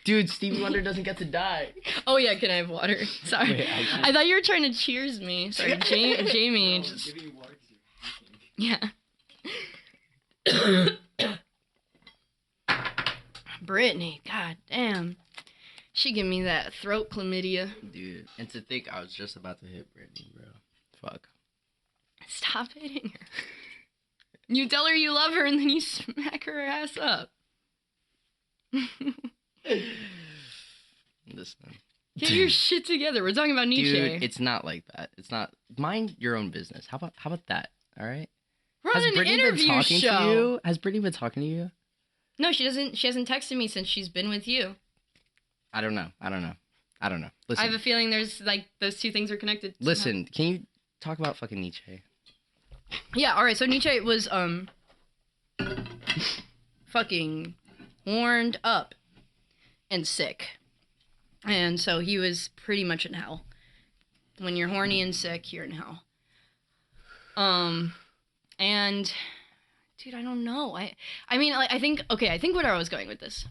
Speaker 2: Dude, Stevie Wonder doesn't get to die.
Speaker 3: Oh yeah, can I have water? Sorry.
Speaker 2: Wait,
Speaker 3: I thought you were trying to cheers me. Sorry, Jamie.
Speaker 2: No,
Speaker 3: Just...
Speaker 2: giving you water 'cause you're
Speaker 3: Yeah. Brittany, god damn. She give me that throat chlamydia.
Speaker 2: Dude, and to think I was just about to hit Brittany, bro. Fuck.
Speaker 3: Stop hitting her. You tell her you love her and then you smack her ass up.
Speaker 2: Listen.
Speaker 3: Get your shit together. We're talking about Nietzsche.
Speaker 2: Dude, it's not like that. It's not. Mind your own business. How about that? All right.
Speaker 3: We're on an interview show.
Speaker 2: To you? Has Brittany been talking to you?
Speaker 3: No, she doesn't. She hasn't texted me since she's been with you.
Speaker 2: I don't know. Listen.
Speaker 3: I have a feeling there's like those two things are connected.
Speaker 2: Listen, can you talk about fucking Nietzsche?
Speaker 3: Yeah. All right. So Nietzsche was fucking horned up and sick. And so he was pretty much in hell. When you're horny and sick, you're in hell. And dude, I don't know. I mean, like, I think where I was going with this.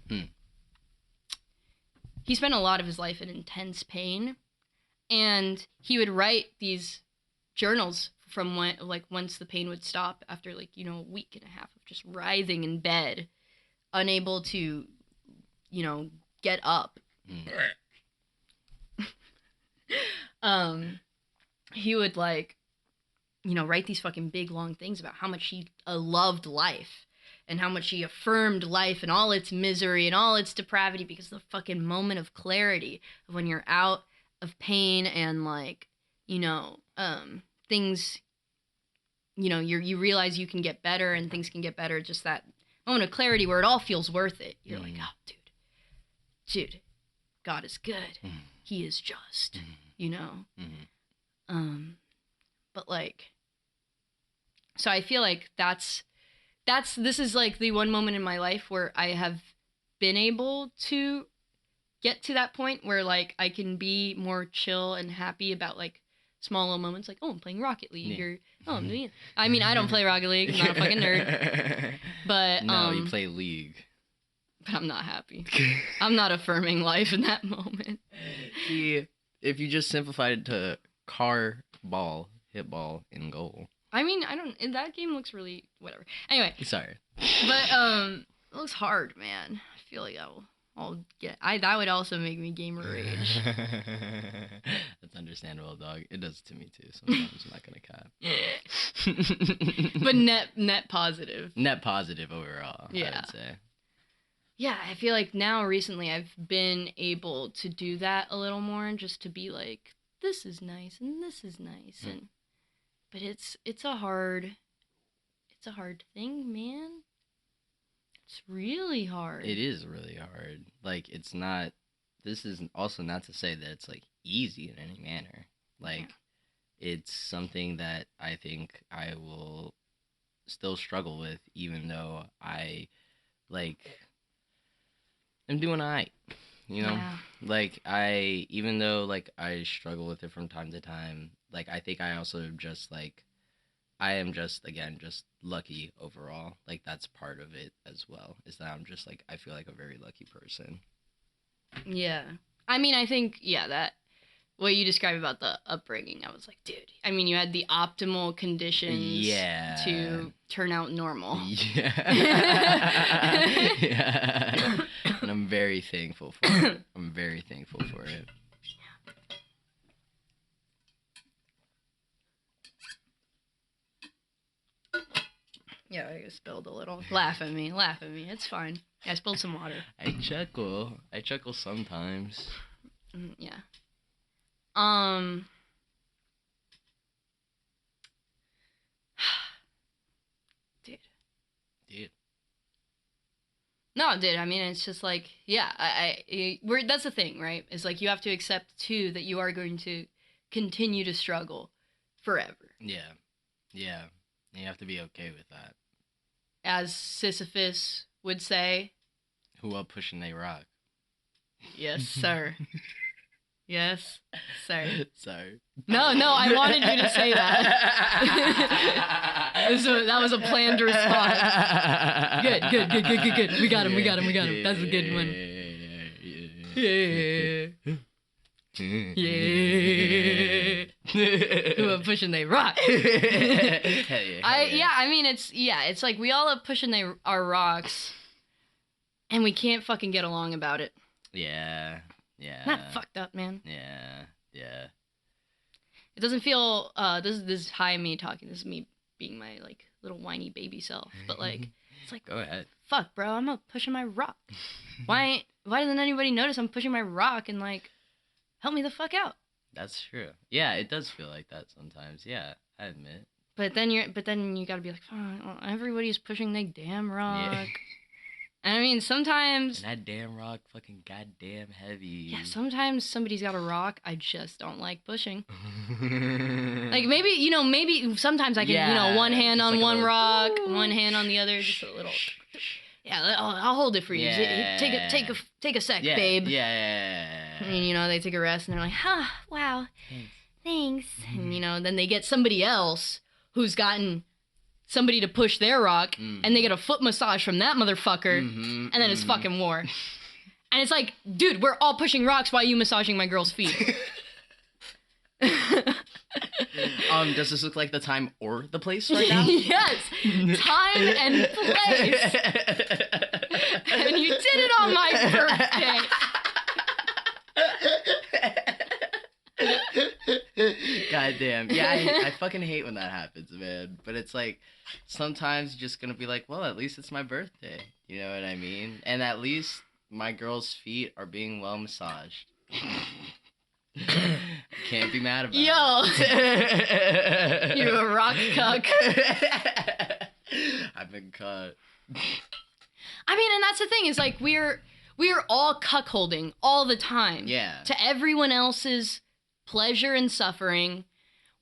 Speaker 3: He spent a lot of his life in intense pain, and he would write these journals from when, like, once the pain would stop after, like, you know, a week and a half of just writhing in bed, unable to, you know, get up. He would, like, you know, write these fucking big long things about how much he loved life and how much he affirmed life and all its misery and all its depravity, because the fucking moment of clarity of when you're out of pain and, like, you know, things, you know, you realize you can get better and things can get better, just that moment of clarity where it all feels worth it. You're like, oh, dude, God is good. He is just, you know? But, like, so I feel like this is, like, the one moment in my life where I have been able to get to that point where, like, I can be more chill and happy about, like, small little moments, like, oh, I'm playing Rocket League, or, oh, I'm doing it. I mean, I don't play Rocket League, I'm not a fucking nerd, but,
Speaker 2: No, you play League.
Speaker 3: But I'm not happy. I'm not affirming life in that moment.
Speaker 2: See, if you just simplified it to car, ball, hit ball, and goal.
Speaker 3: I mean, that game looks really, whatever. Anyway.
Speaker 2: Sorry.
Speaker 3: But, it looks hard, man. I feel like that would also make me gamer rage.
Speaker 2: That's understandable, dog. It does to me, too. Sometimes I'm not gonna cap.
Speaker 3: But net positive.
Speaker 2: Net positive overall,
Speaker 3: yeah.
Speaker 2: I would say.
Speaker 3: Yeah, I feel like now recently I've been able to do that a little more, and just to be like, this is nice and this is nice, but it's a hard thing, man. It's really hard.
Speaker 2: It is really hard. Like, it's not this is also not to say that it's like easy in any manner. Like, it's something that I think I will still struggle with, even though I like am doing alright. You know,
Speaker 3: Yeah.
Speaker 2: like even though like I struggle with it from time to time, like I think I also just like I am just again just lucky overall. Like that's part of it as well. Is that I'm just like I feel like a very lucky person.
Speaker 3: Yeah. I mean, I think, yeah, that what you described about the upbringing, I was like, dude, I mean, you had the optimal conditions
Speaker 2: Yeah.
Speaker 3: to turn out normal.
Speaker 2: Yeah. Yeah. And I'm very thankful for it. I'm very thankful for it.
Speaker 3: Yeah, I spilled a little. Laugh at me. Laugh at me. It's fine. I spilled some water.
Speaker 2: I chuckle. I chuckle sometimes.
Speaker 3: Yeah. Dude. No, dude. I mean, it's just like, yeah. We're that's the thing, right? It's like you have to accept too that you are going to continue to struggle forever.
Speaker 2: Yeah. Yeah. You have to be okay with that.
Speaker 3: As Sisyphus would say.
Speaker 2: Who up pushing they rock?
Speaker 3: Yes, sir. Yes, sir.
Speaker 2: Sorry.
Speaker 3: No, I wanted you to say that. That was a planned response. Good. We got him. That's a good one. Yeah. Who are pushing they rock. I mean, it's like we all are pushing our rocks, and we can't fucking get along about it.
Speaker 2: Yeah.
Speaker 3: Not fucked up, man.
Speaker 2: Yeah.
Speaker 3: It doesn't feel this is high me talking. This is me being my like little whiny baby self. But like it's like
Speaker 2: Go ahead.
Speaker 3: Fuck, bro, I'm up pushing my rock. Why doesn't anybody notice I'm pushing my rock and like help me the fuck out?
Speaker 2: That's true. Yeah, it does feel like that sometimes. Yeah, I admit.
Speaker 3: But then you gotta be like, well, everybody's pushing their damn rock. Yeah. And I mean, sometimes...
Speaker 2: And that damn rock fucking goddamn heavy.
Speaker 3: Yeah, sometimes somebody's got a rock I just don't like pushing. Like, maybe sometimes I can, one hand on like one rock, one hand on the other, just a little... Yeah, I'll hold it for you. Yeah. Take a sec, babe.
Speaker 2: Yeah.
Speaker 3: And, they take a rest, and they're like, wow, thanks. And, then they get somebody else who's gotten... somebody to push their rock, and they get a foot massage from that motherfucker, and then it's fucking war. And it's like, dude, we're all pushing rocks while you massaging my girl's feet.
Speaker 2: Does this look like the time or the place right now?
Speaker 3: Yes, time and place. And you did it on my birthday.
Speaker 2: Goddamn. Yeah, I fucking hate when that happens, man. But it's like, sometimes you're just gonna be like, well, at least it's my birthday. You know what I mean? And at least my girl's feet are being well massaged. Can't be mad about it.
Speaker 3: Yo! You a rock cuck.
Speaker 2: I've been cut.
Speaker 3: I mean, and that's the thing, is like, we're all cuckolding all the time.
Speaker 2: Yeah.
Speaker 3: To everyone else's pleasure and suffering.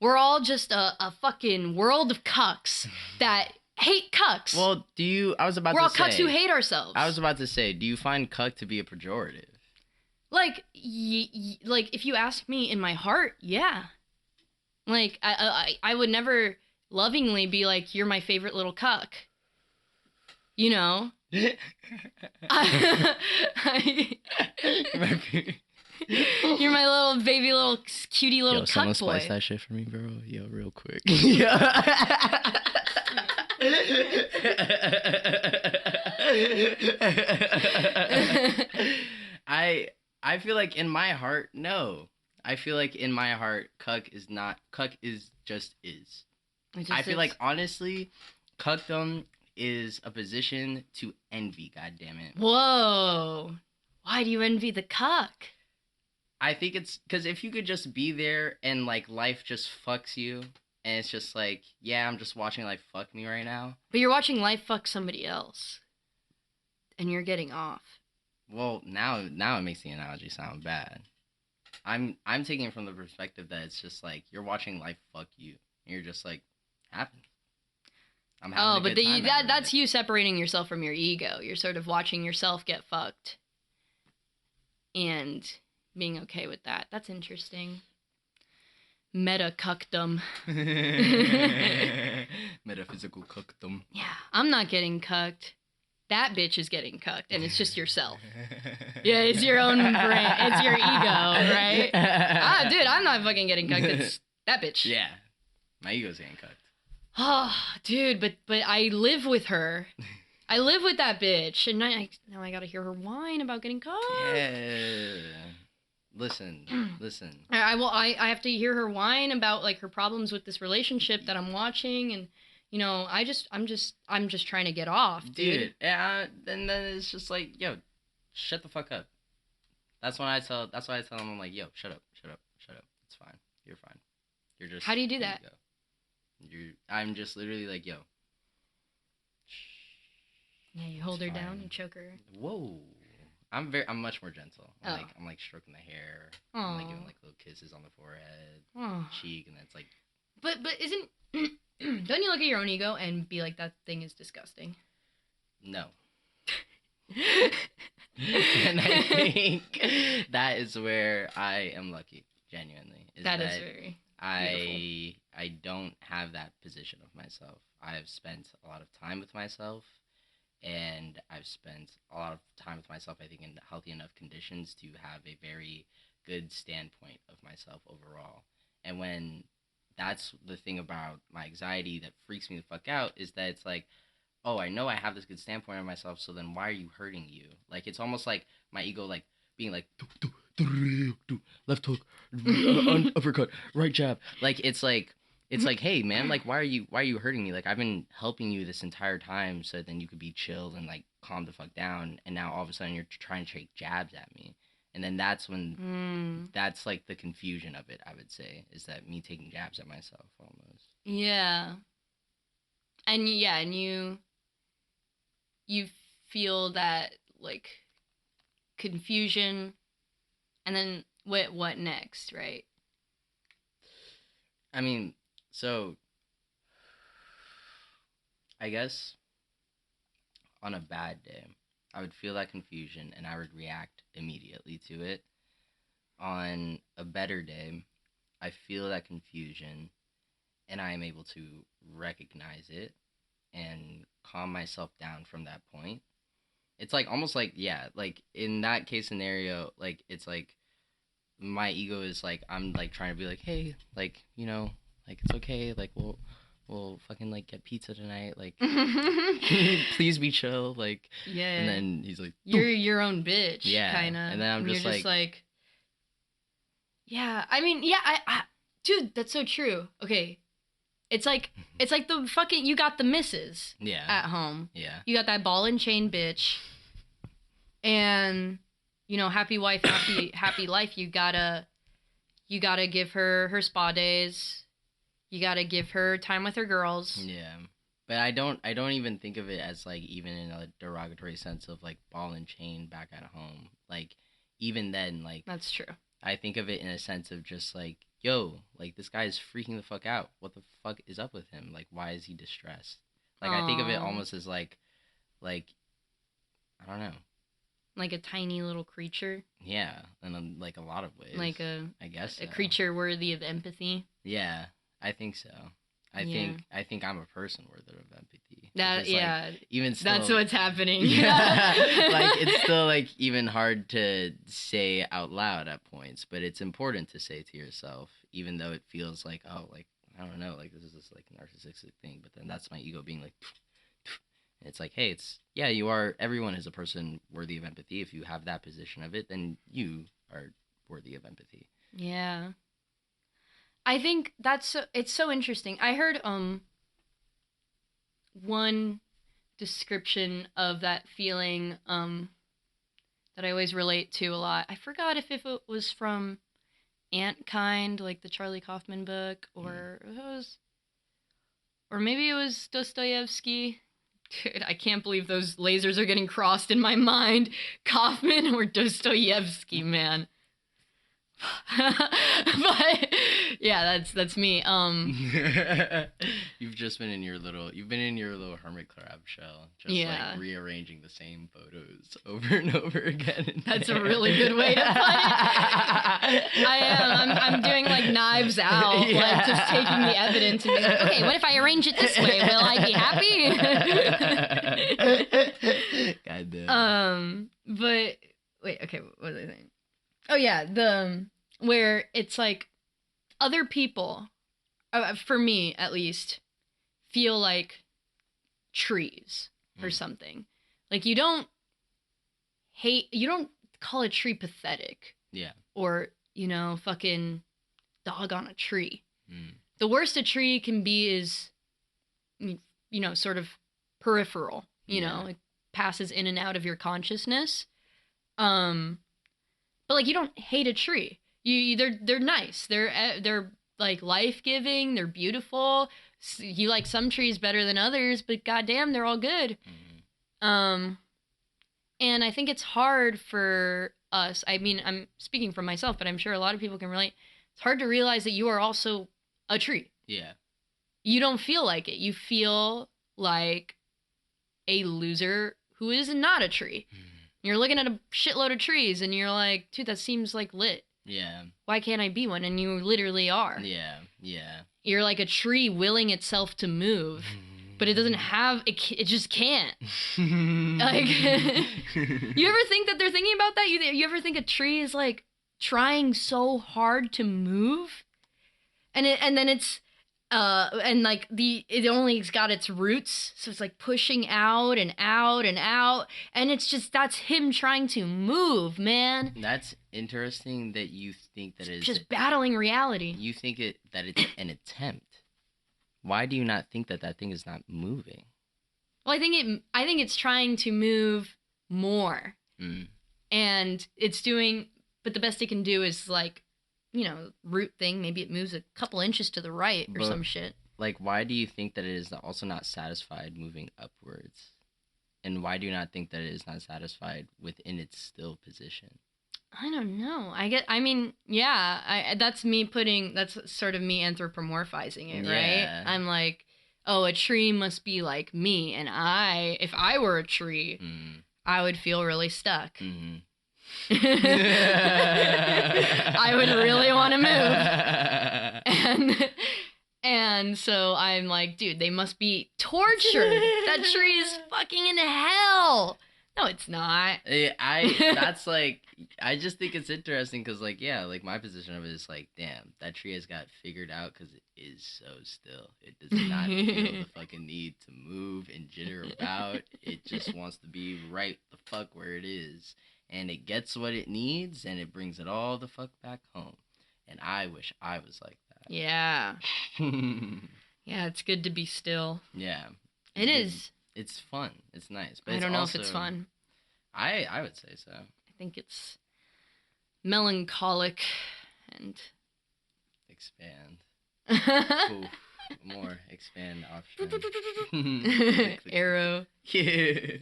Speaker 3: We're all just a fucking world of cucks that hate cucks.
Speaker 2: Well, we're all
Speaker 3: cucks who hate ourselves.
Speaker 2: I was about to say, do you find cuck to be a pejorative?
Speaker 3: Like, like if you ask me in my heart, yeah. Like, I would never lovingly be like, you're my favorite little cuck. You know? You're my little baby, little cutie little cuck boy.
Speaker 2: Someone spice that shit for me, bro. Yo, real quick. I feel like in my heart, no. I feel like in my heart, cuck is just is. I feel like, honestly, cuckdom is a position to envy, goddammit.
Speaker 3: Whoa. Why do you envy the cuck?
Speaker 2: I think it's because if you could just be there and, like, life just fucks you, and it's just like, yeah, I'm just watching life fuck me right now.
Speaker 3: But you're watching life fuck somebody else. And you're getting off.
Speaker 2: Well, now it makes the analogy sound bad. I'm taking it from the perspective that it's just like you're watching life fuck you, and you're just like, happen. I'm having
Speaker 3: Oh,
Speaker 2: a
Speaker 3: but
Speaker 2: good time.
Speaker 3: that's you separating yourself from your ego. You're sort of watching yourself get fucked and being okay with that. That's interesting. Meta cuckdom.
Speaker 2: Metaphysical cuckdom.
Speaker 3: Yeah, I'm not getting cucked. That bitch is getting cucked, and it's just yourself. Yeah, it's your own brain. It's your ego, right? Dude, I'm not fucking getting cucked. It's that bitch.
Speaker 2: Yeah, my ego's getting cucked.
Speaker 3: Oh, dude, but I live with her. I live with that bitch, and now I gotta hear her whine about getting cucked.
Speaker 2: Yeah. Listen.
Speaker 3: I have to hear her whine about like her problems with this relationship that I'm watching, and I'm just trying to get off, dude.
Speaker 2: Yeah, and then it's just like, yo, shut the fuck up. That's why I tell them, I'm like, yo, shut up. It's fine. You're fine. You're just.
Speaker 3: How do you do that?
Speaker 2: I'm just literally like, yo.
Speaker 3: Yeah, you hold her down, you choke her.
Speaker 2: Whoa. I'm much more gentle. I'm like stroking the hair.
Speaker 3: Aww.
Speaker 2: I'm like giving like little kisses on the forehead, cheek, and then it's like.
Speaker 3: But isn't don't you look at your own ego and be like, that thing is disgusting?
Speaker 2: No. And I think that is where I am lucky, genuinely.
Speaker 3: That is very beautiful.
Speaker 2: I don't have that position of myself. I have spent a lot of time with myself, and I've spent a lot of time with myself, I think, in healthy enough conditions to have a very good standpoint of myself overall. And when that's the thing about my anxiety that freaks me the fuck out, is that it's like, oh, I know I have this good standpoint of myself, so then why are you hurting you? Like, it's almost like my ego, like, being like, left hook, uppercut, right jab. Like, it's like, hey, man, like, why are you hurting me? Like, I've been helping you this entire time so then you could be chilled and, like, calm the fuck down, and now all of a sudden you're trying to take jabs at me. And then that's when, that's, like, the confusion of it, I would say, is that me taking jabs at myself, almost.
Speaker 3: Yeah. And you feel that, like, confusion, and then what next, right?
Speaker 2: I mean, so, I guess, on a bad day, I would feel that confusion, and I would react immediately to it. On a better day, I feel that confusion, and I am able to recognize it and calm myself down from that point. It's like almost like, yeah, like in that case scenario, like it's like my ego is like, I'm like trying to be like, hey, like, like it's okay, like we'll fucking like get pizza tonight, like please be chill, like.
Speaker 3: Yeah.
Speaker 2: And then he's like,
Speaker 3: you're your own bitch,
Speaker 2: yeah,
Speaker 3: kind of.
Speaker 2: and then I'm just like,
Speaker 3: yeah, I mean, yeah, I dude, that's so true. Okay, it's like the fucking, you got the missus at home.
Speaker 2: Yeah.
Speaker 3: You got that ball and chain bitch, and happy wife, happy life. You gotta give her spa days. You gotta give her time with her girls.
Speaker 2: Yeah. But I don't even think of it as like even in a derogatory sense of like ball and chain back at home. Like even then, like,
Speaker 3: that's true.
Speaker 2: I think of it in a sense of just like, yo, like this guy is freaking the fuck out. What the fuck is up with him? Like, why is he distressed? Like, I think of it almost as like, I don't know.
Speaker 3: Like a tiny little creature.
Speaker 2: Yeah, in like a lot of ways.
Speaker 3: Like
Speaker 2: I guess
Speaker 3: a creature worthy of empathy.
Speaker 2: Yeah, I think so. I think I'm a person worthy of empathy.
Speaker 3: That, yeah.
Speaker 2: Like, even still,
Speaker 3: that's what's happening.
Speaker 2: Yeah. Like it's still like even hard to say out loud at points, but it's important to say to yourself, even though it feels like, oh, like I don't know, like this is this like narcissistic thing, but then that's my ego being like, it's like, hey, everyone is a person worthy of empathy. If you have that position of it, then you are worthy of empathy.
Speaker 3: Yeah. I think it's so interesting. I heard one description of that feeling that I always relate to a lot. I forgot if it was from Antkind, like the Charlie Kaufman book, or maybe it was Dostoevsky. Dude, I can't believe those lasers are getting crossed in my mind. Kaufman or Dostoevsky, man. But yeah, that's me.
Speaker 2: You've been in your little hermit crab shell, just
Speaker 3: Yeah.
Speaker 2: like rearranging the same photos over and over again.
Speaker 3: That's a really good way to put it. I am. I'm doing like Knives Out, like just taking the evidence and being like, okay, what if I arrange it this way? Will I be happy?
Speaker 2: Goddamn.
Speaker 3: But wait, okay, what was I saying? Oh yeah, where it's like other people, for me at least, feel like trees or something. Like you don't call a tree pathetic.
Speaker 2: Yeah.
Speaker 3: Or, fucking dog on a tree.
Speaker 2: Mm.
Speaker 3: The worst a tree can be is, sort of peripheral, it passes in and out of your consciousness. But like you don't hate a tree. They're nice. They're like life-giving. They're beautiful. You like some trees better than others, but goddamn, they're all good. Mm-hmm. And I think it's hard for us. I mean, I'm speaking for myself, but I'm sure a lot of people can relate. It's hard to realize that you are also a tree.
Speaker 2: Yeah.
Speaker 3: You don't feel like it. You feel like a loser who is not a tree. You're looking at a shitload of trees and you're like, dude, that seems like lit.
Speaker 2: Yeah.
Speaker 3: Why can't I be one? And you literally are.
Speaker 2: Yeah. Yeah.
Speaker 3: You're like a tree willing itself to move, but it doesn't have, it just can't. Like, you ever think that they're thinking about that? You ever think a tree is like trying so hard to move? And then it's, and like it only's got its roots, so it's like pushing out and out and out, and it's just, that's him trying to move, man.
Speaker 2: That's interesting that you think that it's
Speaker 3: just battling reality.
Speaker 2: You think that it's an attempt. Why do you not think that thing is not moving?
Speaker 3: Well, I think it's trying to move more, and it's doing, but the best it can do is like, root thing, maybe it moves a couple inches to the right or some shit.
Speaker 2: Like, why do you think that it is also not satisfied moving upwards? And why do you not think that it is not satisfied within its still position?
Speaker 3: I don't know. That's sort of me anthropomorphizing it, right?
Speaker 2: Yeah.
Speaker 3: I'm like, oh, a tree must be like me, and if I were a tree, I would feel really stuck. Mm-hmm. I would really want to move. And so I'm like, dude, they must be tortured. That tree is fucking in hell. No, it's not.
Speaker 2: I just think it's interesting because, like, yeah, like my position of it is like, damn, that tree has got figured out because it is so still. It does not feel the fucking need to move and jitter about. It just wants to be right the fuck where it is. And it gets what it needs, and it brings it all the fuck back home. And I wish I was like that.
Speaker 3: Yeah. Yeah, it's good to be still.
Speaker 2: Yeah.
Speaker 3: It is.
Speaker 2: It's fun. It's nice. But
Speaker 3: I don't know if it's fun.
Speaker 2: I would say so.
Speaker 3: I think it's melancholic and...
Speaker 2: Expand. Ooh, more expand option.
Speaker 3: Arrow.
Speaker 2: Yeah.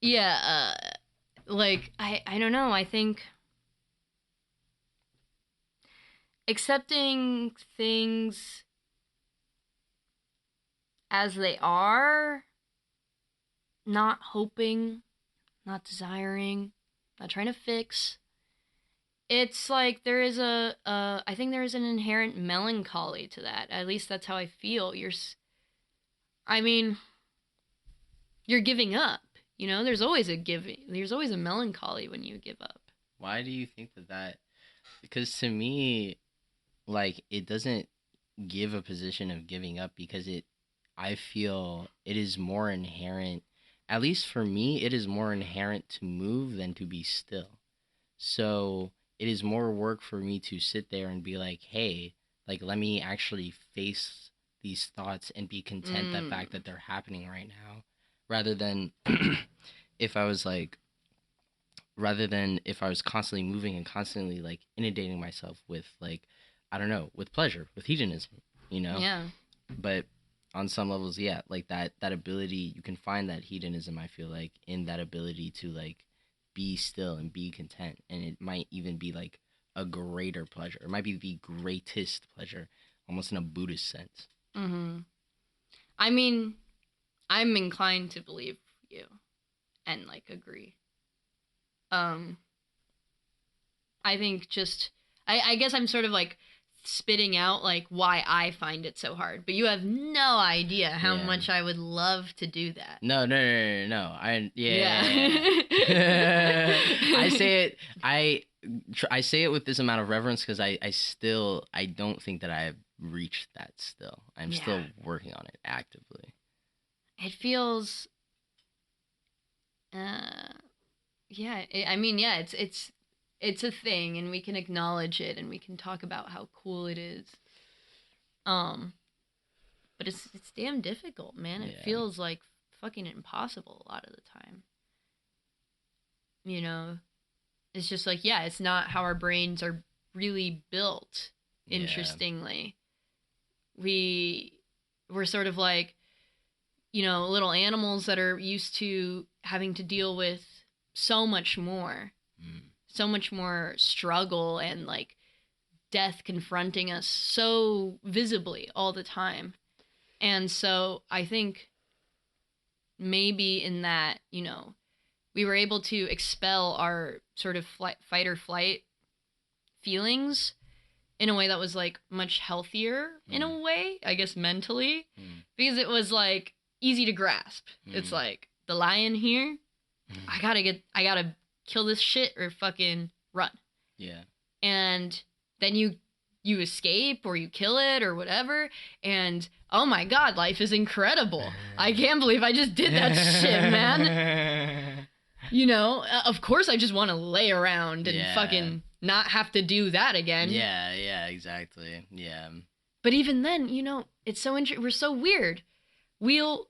Speaker 3: Yeah, like, I don't know, I think accepting things as they are, not hoping, not desiring, not trying to fix, it's like there is I think there is an inherent melancholy to that. At least that's how I feel. You're giving up. There's always a giving. There's always a melancholy when you give up.
Speaker 2: Why do you think that? Because to me, like, it doesn't give a position of giving up because I feel it is more inherent, at least for me, it is more inherent to move than to be still. So it is more work for me to sit there and be like, hey, like, let me actually face these thoughts and be content the fact that they're happening right now. Rather than if I was constantly moving and constantly like inundating myself with like, I don't know, with pleasure, with hedonism,
Speaker 3: Yeah.
Speaker 2: But on some levels, yeah, like that ability, you can find that hedonism, I feel like, in that ability to like be still and be content, and it might even be like a greater pleasure. It might be the greatest pleasure, almost in a Buddhist sense.
Speaker 3: Mm-hmm. I mean, I'm inclined to believe you and like agree. Um, I think just I guess I'm sort of like spitting out like why I find it so hard, but you have no idea how
Speaker 2: Yeah.
Speaker 3: much I would love to do that.
Speaker 2: No. I say it. I say it with this amount of reverence because I don't think that I have reached that still. I'm still working on it actively.
Speaker 3: It feels I mean, yeah, it's a thing, and we can acknowledge it, and we can talk about how cool it is. But it's damn difficult, man. It feels like fucking impossible a lot of the time. You know, it's just like, yeah, it's not how our brains are really built. Interestingly, we're sort of like, you know, little animals that are used to having to deal with so much more. So much more struggle and like death confronting us so visibly all the time. And so I think maybe in that, you know, we were able to expel our sort of fight or flight feelings in a way that was like much healthier in a way, I guess mentally, because it was like easy to grasp. It's like the lion here, I gotta kill this shit or fucking run.
Speaker 2: Yeah.
Speaker 3: And then you escape or you kill it or whatever, and oh my god, life is incredible. I can't believe I just did that shit, man. You know, of course I just want to lay around and fucking not have to do that again.
Speaker 2: Yeah, exactly. Yeah.
Speaker 3: But even then, you know, it's so we're so weird. We'll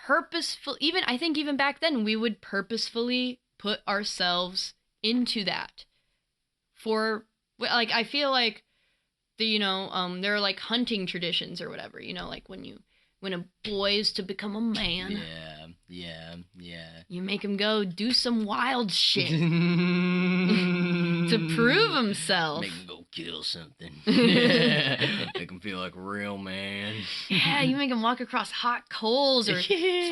Speaker 3: I think even back then we would purposefully put ourselves into that for, like, I feel like there are like hunting traditions or whatever, you know, like when a boy is to become a man.
Speaker 2: Yeah.
Speaker 3: You make him go do some wild shit to prove himself.
Speaker 2: Make him go kill something. Make him feel like a real man.
Speaker 3: Yeah, you make him walk across hot coals or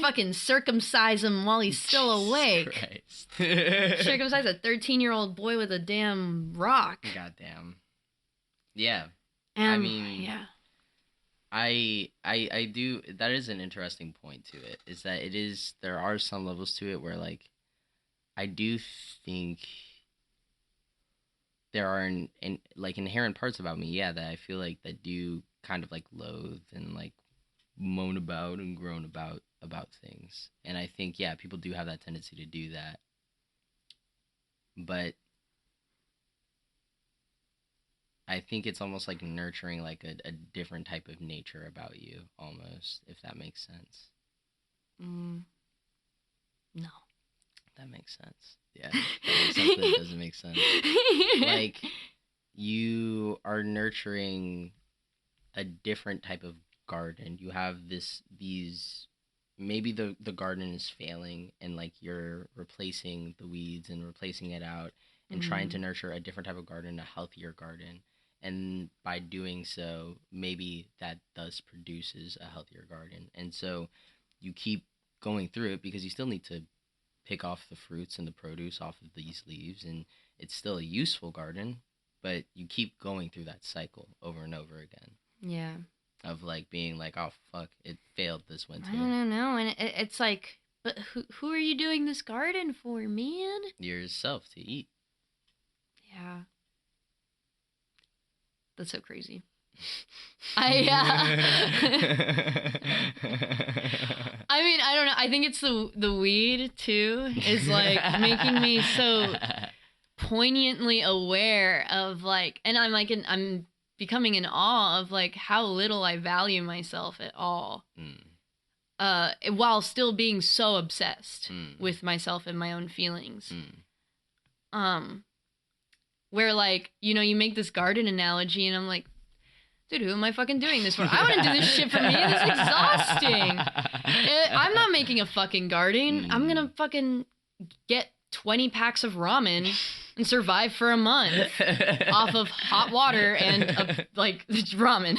Speaker 3: fucking circumcise him while he's still awake. Circumcise a 13-year-old boy with a damn rock.
Speaker 2: Goddamn. Yeah.
Speaker 3: And,
Speaker 2: I mean,
Speaker 3: yeah.
Speaker 2: I do. That is an interesting point to it. Is that there are some levels to it where, like, I do think there are like inherent parts about me, that I feel like that do kind of like loathe and like moan about and groan about things. And I think people do have that tendency to do that. But I think it's almost like nurturing like a different type of nature about you, almost, if that makes sense.
Speaker 3: No.
Speaker 2: That makes sense. Yeah. That makes sense, but it doesn't make sense. Like, you are nurturing a different type of garden. You have these, maybe the garden is failing and like you're replacing the weeds and replacing it out and trying to nurture a different type of garden, a healthier garden. And by doing so, maybe that thus produces a healthier garden. And so you keep going through it because you still need to pick off the fruits and the produce off of these leaves. And it's still a useful garden, but you keep going through that cycle over and over again.
Speaker 3: Yeah.
Speaker 2: Of like being like, oh, fuck, it failed this winter.
Speaker 3: I don't know. And it's like, but who are you doing this garden for, man?
Speaker 2: Yourself to eat.
Speaker 3: Yeah. That's so crazy. I mean, I don't know. I think it's the weed too is like making me so poignantly aware of like, and I'm becoming in awe of like how little I value myself at all. While still being so obsessed with myself and my own feelings. Where like, you know, you make this garden analogy and I'm like, dude, who am I fucking doing this for? I wouldn't do this shit for me. This is exhausting. I'm not making a fucking garden. I'm gonna fucking get 20 packs of ramen and survive for a month off of hot water and ramen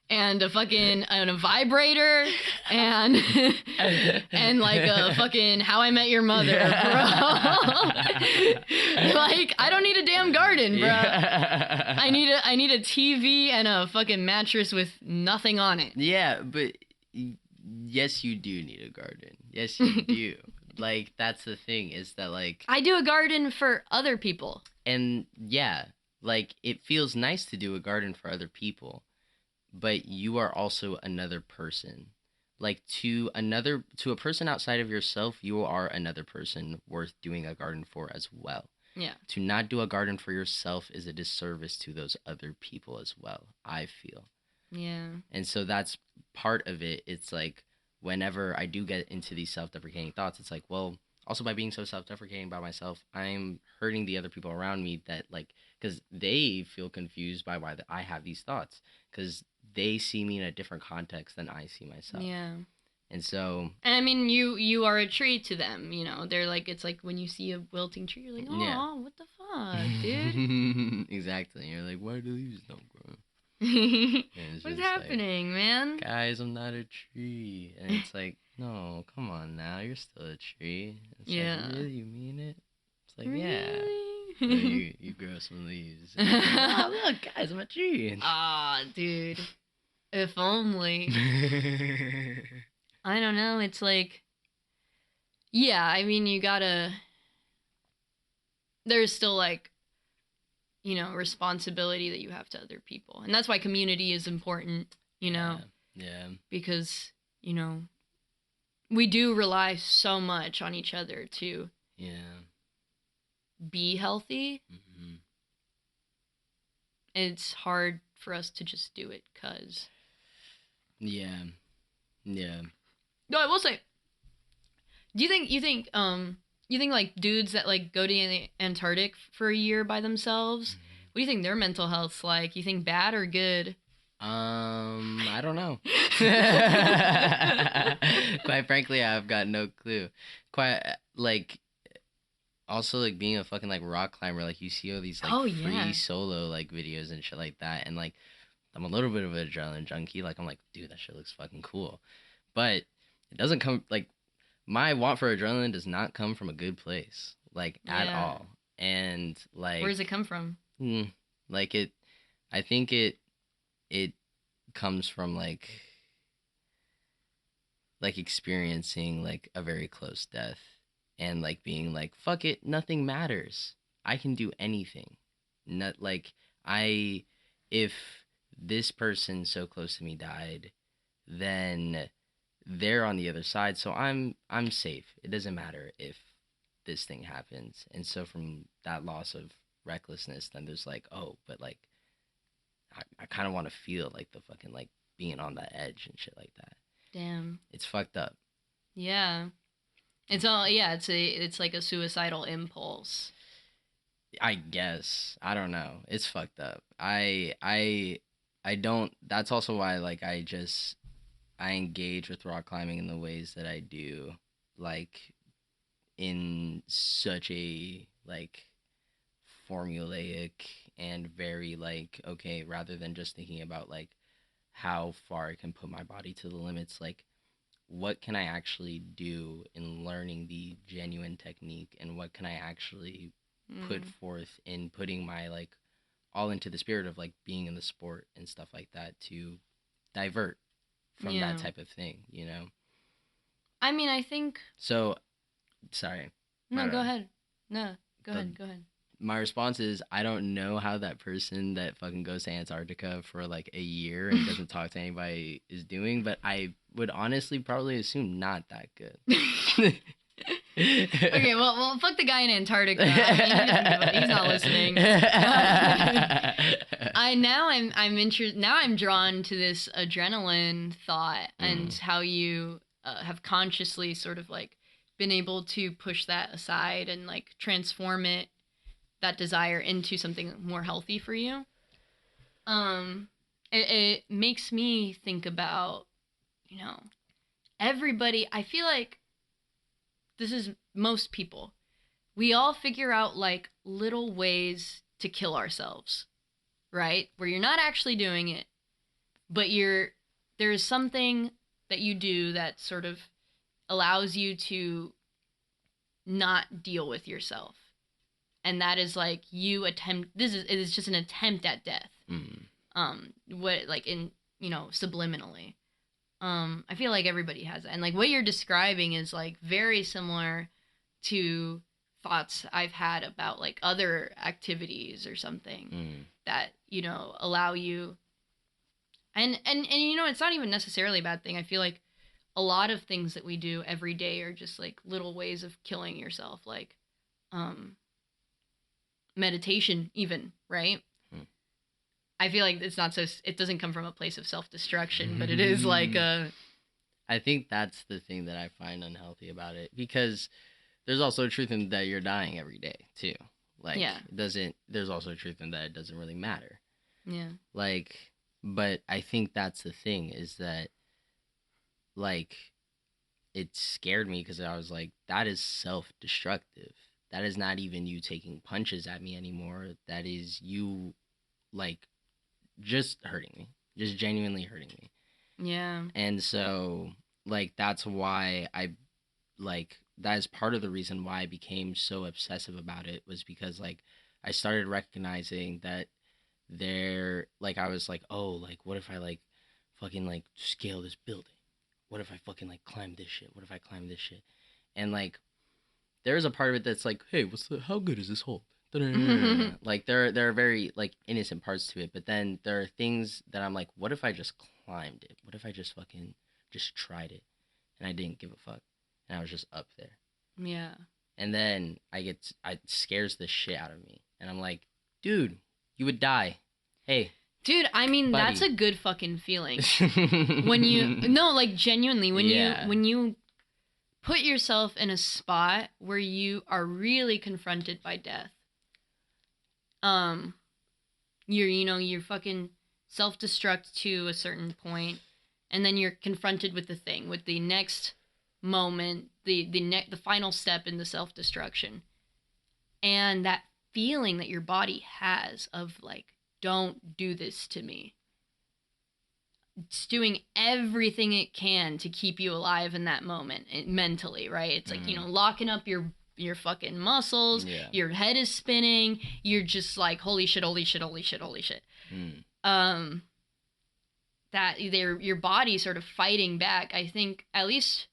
Speaker 3: and a vibrator and like a fucking How I Met Your Mother, bro. Like, I don't need a damn garden, bro. I need a TV and a fucking mattress with nothing on it.
Speaker 2: Yeah, but yes, you do need a garden. Yes, you do. Like, that's the thing, is that, like...
Speaker 3: I do a garden for other people. And,
Speaker 2: yeah, like, it feels nice to do a garden for other people, but you are also another person. Like, to a person outside of yourself, you are another person worth doing a garden for as well.
Speaker 3: Yeah.
Speaker 2: To not do a garden for yourself is a disservice to those other people as well, I feel.
Speaker 3: Yeah.
Speaker 2: And so that's part of it. It's like, whenever I do get into these self-deprecating thoughts, it's like, well, also by being so self-deprecating by myself, I'm hurting the other people around me that, like, because they feel confused by why I have these thoughts, because they see me in a different context than I see myself.
Speaker 3: Yeah.
Speaker 2: And so...
Speaker 3: And I mean, you are a tree to them, you know? They're like, it's like when you see a wilting tree, you're like, oh, yeah. What the fuck, dude?
Speaker 2: Exactly. You're like, why do leaves don't grow?
Speaker 3: What's happening, like, man?
Speaker 2: Guys, I'm not a tree. And it's like, no, come on now, you're still a tree. It's like, really, you mean it? It's like,
Speaker 3: really?
Speaker 2: Yeah. So you grow some leaves. Like, oh, look, guys, I'm a tree.
Speaker 3: Ah, dude. If only. I don't know, it's like, yeah, I mean, you gotta, there's still, like, you know, responsibility that you have to other people. And that's why community is important, you know?
Speaker 2: Yeah.
Speaker 3: Because, you know, we do rely so much on each other to be healthy.
Speaker 2: Mm-hmm.
Speaker 3: It's hard for us to just do it because...
Speaker 2: Yeah. Yeah.
Speaker 3: No, I will say, you think like dudes that like go to the Antarctic for a year by themselves, what do you think their mental health's like? You think bad or good?
Speaker 2: I don't know. Quite frankly, I've got no clue. Like, also, like, being a fucking, like, rock climber, like, you see all these, like, free solo, like, videos and shit like that, and, like, I'm a little bit of an adrenaline junkie. Like, I'm like, dude, that shit looks fucking cool. But it doesn't come, like, my want for adrenaline does not come from a good place, like, at all. And, like...
Speaker 3: Where does it come from?
Speaker 2: Like, I think it comes from, like, experiencing, like, a very close death. And, like, being like, fuck it, nothing matters. I can do anything. Not, like, if this person so close to me died, then they're on the other side, so I'm safe. It doesn't matter if this thing happens. And so from that loss of recklessness, then there's like, oh, but like I kind of want to feel like the fucking like being on the edge and shit like that.
Speaker 3: Damn.
Speaker 2: It's fucked up.
Speaker 3: Yeah. It's all it's like a suicidal impulse.
Speaker 2: I guess. I don't know. It's fucked up. I don't, that's also why like I engage with rock climbing in the ways that I do, like in such a like formulaic and very like, okay, rather than just thinking about like how far I can put my body to the limits, like what can I actually do in learning the genuine technique, and what can I actually put forth in putting my like all into the spirit of like being in the sport and stuff like that to divert from that type of thing, you know?
Speaker 3: I mean, I think...
Speaker 2: So, sorry.
Speaker 3: No, go ahead. No, go ahead.
Speaker 2: My response is, I don't know how that person that fucking goes to Antarctica for like a year and doesn't talk to anybody is doing, but I would honestly probably assume not that good.
Speaker 3: Okay, well, fuck the guy in Antarctica. I mean, he doesn't give a, he's not listening. I'm drawn to this adrenaline thought and how you have consciously sort of like been able to push that aside and like transform that desire into something more healthy for you. And it makes me think about, you know, everybody. I feel like this is most people. We all figure out like little ways to kill ourselves, right? Where you're not actually doing it, but there is something that you do that sort of allows you to not deal with yourself. And that is like you attempt, it is just an attempt at death. What, like, in, you know, subliminally. I feel like everybody has that. And like what you're describing is like very similar to thoughts I've had about like other activities or something that, you know, allow you, and you know, it's not even necessarily a bad thing. I feel like a lot of things that we do every day are just like little ways of killing yourself, like meditation even, right? I feel like it's not so, it doesn't come from a place of self-destruction, but it is like a,
Speaker 2: I think that's the thing that I find unhealthy about it, because there's also a truth in that you're dying every day too. Like,
Speaker 3: yeah,
Speaker 2: there's also a truth in that it doesn't really matter.
Speaker 3: yeah,
Speaker 2: Like, but I think that's the thing, is that, like, it scared me because I was like, that is self-destructive. That is not even you taking punches at me anymore. That is you, like, just hurting me. Just genuinely hurting me.
Speaker 3: yeah,
Speaker 2: And so, like, that's why that is part of the reason why I became so obsessive about it, was because, like, I started recognizing that I was like, oh, like, what if I, like, fucking, like, scale this building? What if I fucking, like, climb this shit? What if I climb this shit? And, like, there's a part of it that's like, hey, how good is this hold? Like, there are very, like, innocent parts to it, but then there are things that I'm like, what if I just climbed it? What if I just fucking just tried it and I didn't give a fuck and I was just up there?
Speaker 3: yeah.
Speaker 2: And then it scares the shit out of me, and I'm like, dude, you would die. Hey,
Speaker 3: Dude, I mean,
Speaker 2: buddy.
Speaker 3: that's a good fucking feeling. When no, like, genuinely, when you put yourself in a spot where you are really confronted by death. You're fucking self-destruct to a certain point, and then you're confronted with the next moment, the final step in the self-destruction. And that feeling that your body has of like, don't do this to me. It's doing everything it can to keep you alive in that moment, mentally, right? It's like, you know, locking up your fucking muscles, your head is spinning, you're just like, holy shit, holy shit, holy shit, holy shit. That your body sort of fighting back. I think, at least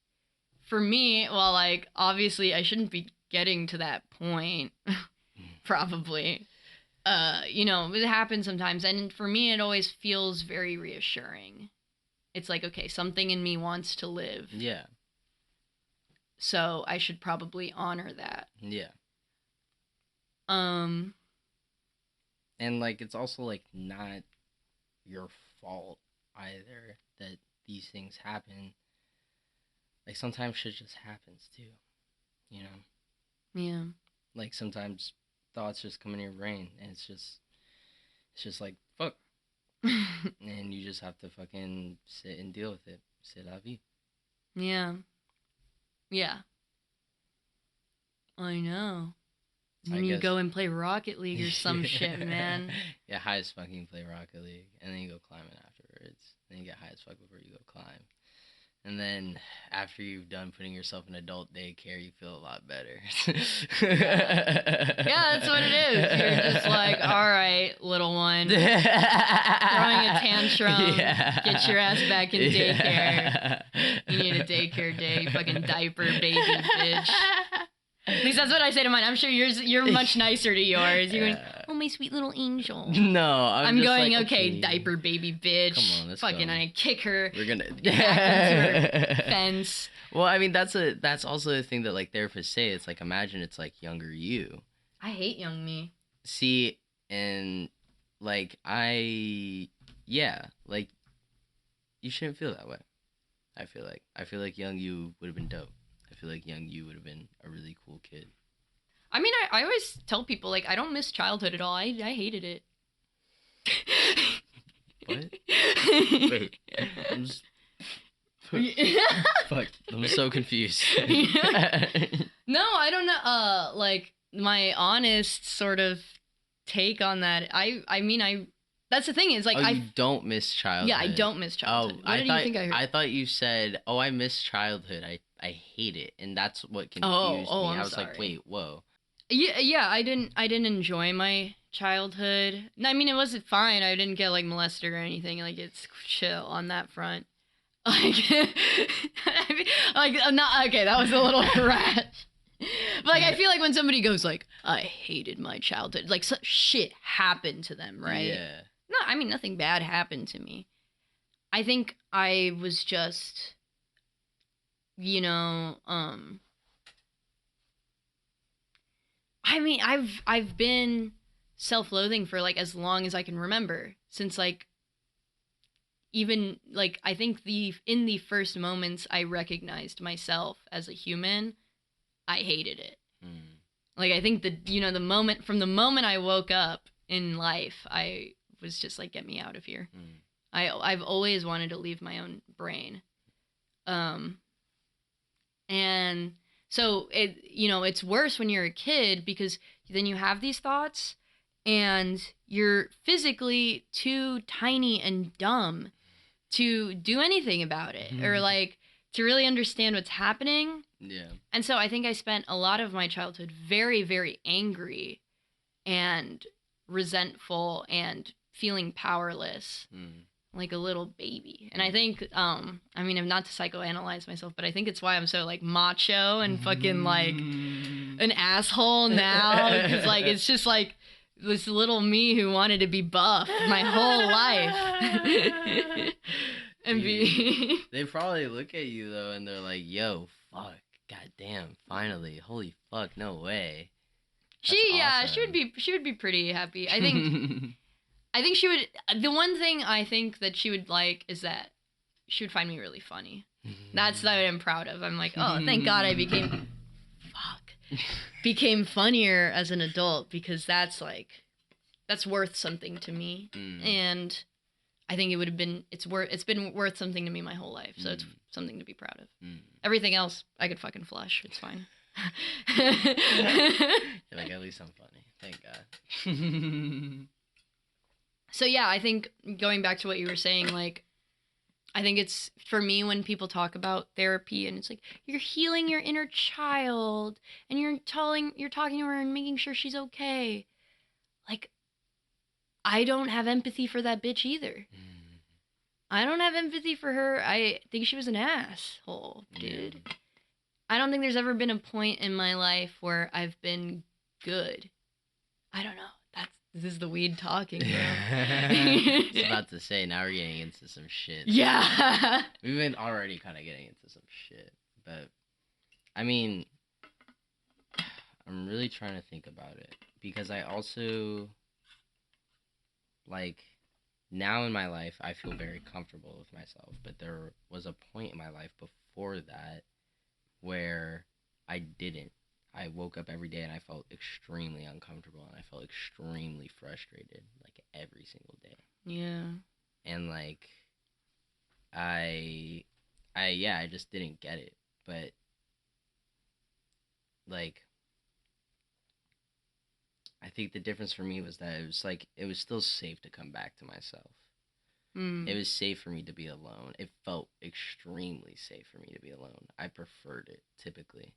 Speaker 3: for me, well, like, obviously I shouldn't be getting to that point, probably. You know, it happens sometimes, and for me it always feels very reassuring. It's like, okay, something in me wants to live.
Speaker 2: Yeah.
Speaker 3: So I should probably honor that.
Speaker 2: Yeah. And, like, it's also, like, not your fault either that these things happen. Like, sometimes shit just happens too, you know?
Speaker 3: Yeah.
Speaker 2: Like, sometimes thoughts just come in your brain, and it's just like, fuck. And you just have to fucking sit and deal with it. C'est la vie.
Speaker 3: Yeah. Yeah. I know. Then you go and play Rocket League or some shit, man.
Speaker 2: Yeah, high as fuck, you can play Rocket League, and then you go climbing afterwards. Then you get high as fuck before you go climb. And then after you've done putting yourself in adult daycare, you feel a lot better.
Speaker 3: Yeah, that's what it is. You're just like, all right, little one. Throwing a tantrum. Yeah. Get your ass back in daycare. You need a daycare day, fucking diaper baby bitch. At least that's what I say to mine. I'm sure you're much nicer to yours. You're going, oh, my sweet little angel.
Speaker 2: No, I'm just
Speaker 3: going,
Speaker 2: like,
Speaker 3: okay, diaper baby bitch.
Speaker 2: Come on, let's
Speaker 3: fucking,
Speaker 2: go.
Speaker 3: I kick her.
Speaker 2: We're gonna
Speaker 3: back into her fence.
Speaker 2: Well, I mean, that's also the thing that, like, therapists say. It's like, imagine it's like younger you.
Speaker 3: I hate young me.
Speaker 2: See, and like like, you shouldn't feel that way. I feel like young you would have been dope. I feel like young you would have been a really cool kid.
Speaker 3: I mean, I always tell people, like, I don't miss childhood at all. I hated it.
Speaker 2: What? Wait. I'm just... Fuck. I'm so confused.
Speaker 3: No, I don't know. Like my honest sort of take on that. I mean, that's the thing is like
Speaker 2: you don't miss childhood.
Speaker 3: Yeah, I don't miss childhood. What did you think I heard?
Speaker 2: I thought you said, "Oh, I miss childhood. I hate it," and that's what confused me.
Speaker 3: I'm
Speaker 2: I was
Speaker 3: sorry.
Speaker 2: like, "Wait, whoa."
Speaker 3: Yeah. I didn't enjoy my childhood. I mean, it wasn't fine. I didn't get like molested or anything. Like it's chill on that front. Like, I mean, like I'm not okay. That was a little rash. But like, I feel like when somebody goes like, "I hated my childhood," like shit happened to them, right?
Speaker 2: Yeah.
Speaker 3: No, I mean nothing bad happened to me. I think I was just, you know, I mean, I've been self-loathing for like as long as I can remember, since like even like I think in the first moments I recognized myself as a human, I hated it. Like I think the moment from the moment I woke up in life, I was just like, get me out of here. I've always wanted to leave my own brain. And so it's worse when you're a kid because then you have these thoughts and you're physically too tiny and dumb to do anything about it or like to really understand what's happening.
Speaker 2: Yeah.
Speaker 3: And so I think I spent a lot of my childhood very, very angry and resentful and feeling powerless. Like a little baby. And I think, I mean, I'm not to psychoanalyze myself, but I think it's why I'm so, like, macho and fucking, like, an asshole now. Because, like, it's just, like, this little me who wanted to be buff my whole life. And
Speaker 2: They probably look at you, though, and they're like, yo, fuck, goddamn, finally, holy fuck, no way. That's awesome.
Speaker 3: she would be pretty happy. I think she would. The one thing I think that she would like is that she would find me really funny. That's what I'm proud of. I'm like, oh, thank God I became funnier as an adult because that's worth something to me. And I think it's been worth something to me my whole life. So it's something to be proud of. Everything else I could fucking flush. It's fine.
Speaker 2: You're like, at least I'm funny. Thank God.
Speaker 3: So yeah, I think going back to what you were saying, like, I think it's, for me, when people talk about therapy and it's like, you're healing your inner child and you're talking to her and making sure she's okay. Like, I don't have empathy for that bitch either. I don't have empathy for her. I think she was an asshole, dude. Yeah. I don't think there's ever been a point in my life where I've been good. I don't know. This is the weed talking, bro.
Speaker 2: I was about to say, now we're getting into some shit.
Speaker 3: Yeah.
Speaker 2: We've been already kind of getting into some shit. But, I mean, I'm really trying to think about it. Because I also, like, now in my life, I feel very comfortable with myself. But there was a point in my life before that where I didn't. I woke up every day and I felt extremely uncomfortable and I felt extremely frustrated, like, every single day.
Speaker 3: Yeah.
Speaker 2: And, like, I just didn't get it. But, like, I think the difference for me was that it was still safe to come back to myself. It was safe for me to be alone. It felt extremely safe for me to be alone. I preferred it, typically.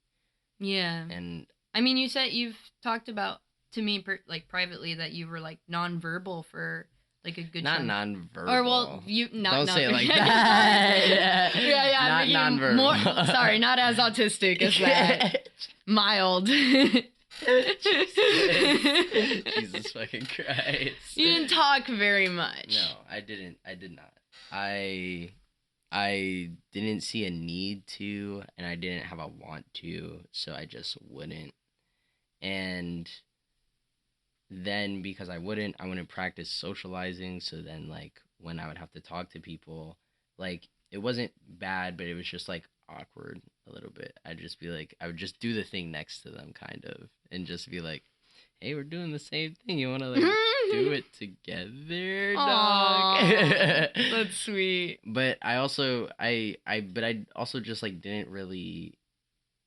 Speaker 3: Yeah.
Speaker 2: And
Speaker 3: I mean, you said you've talked about to me like privately that you were like nonverbal for like a good
Speaker 2: not
Speaker 3: chunk.
Speaker 2: nonverbal.
Speaker 3: Or well, you not
Speaker 2: don't say it like that.
Speaker 3: yeah.
Speaker 2: Not nonverbal.
Speaker 3: Sorry, not as autistic as that. Mild. Jesus
Speaker 2: fucking Christ.
Speaker 3: You didn't talk very much.
Speaker 2: No, I didn't. I did not. I didn't see a need to, and I didn't have a want to, so I just wouldn't. And then because I wouldn't practice socializing, so then, like, when I would have to talk to people, like, it wasn't bad, but it was just, like, awkward a little bit. I'd just be like, I would just do the thing next to them, kind of, and just be like, hey, we're doing the same thing. You want to, like, do it together,
Speaker 3: Aw,
Speaker 2: dog.
Speaker 3: that's sweet.
Speaker 2: But I also just like didn't really.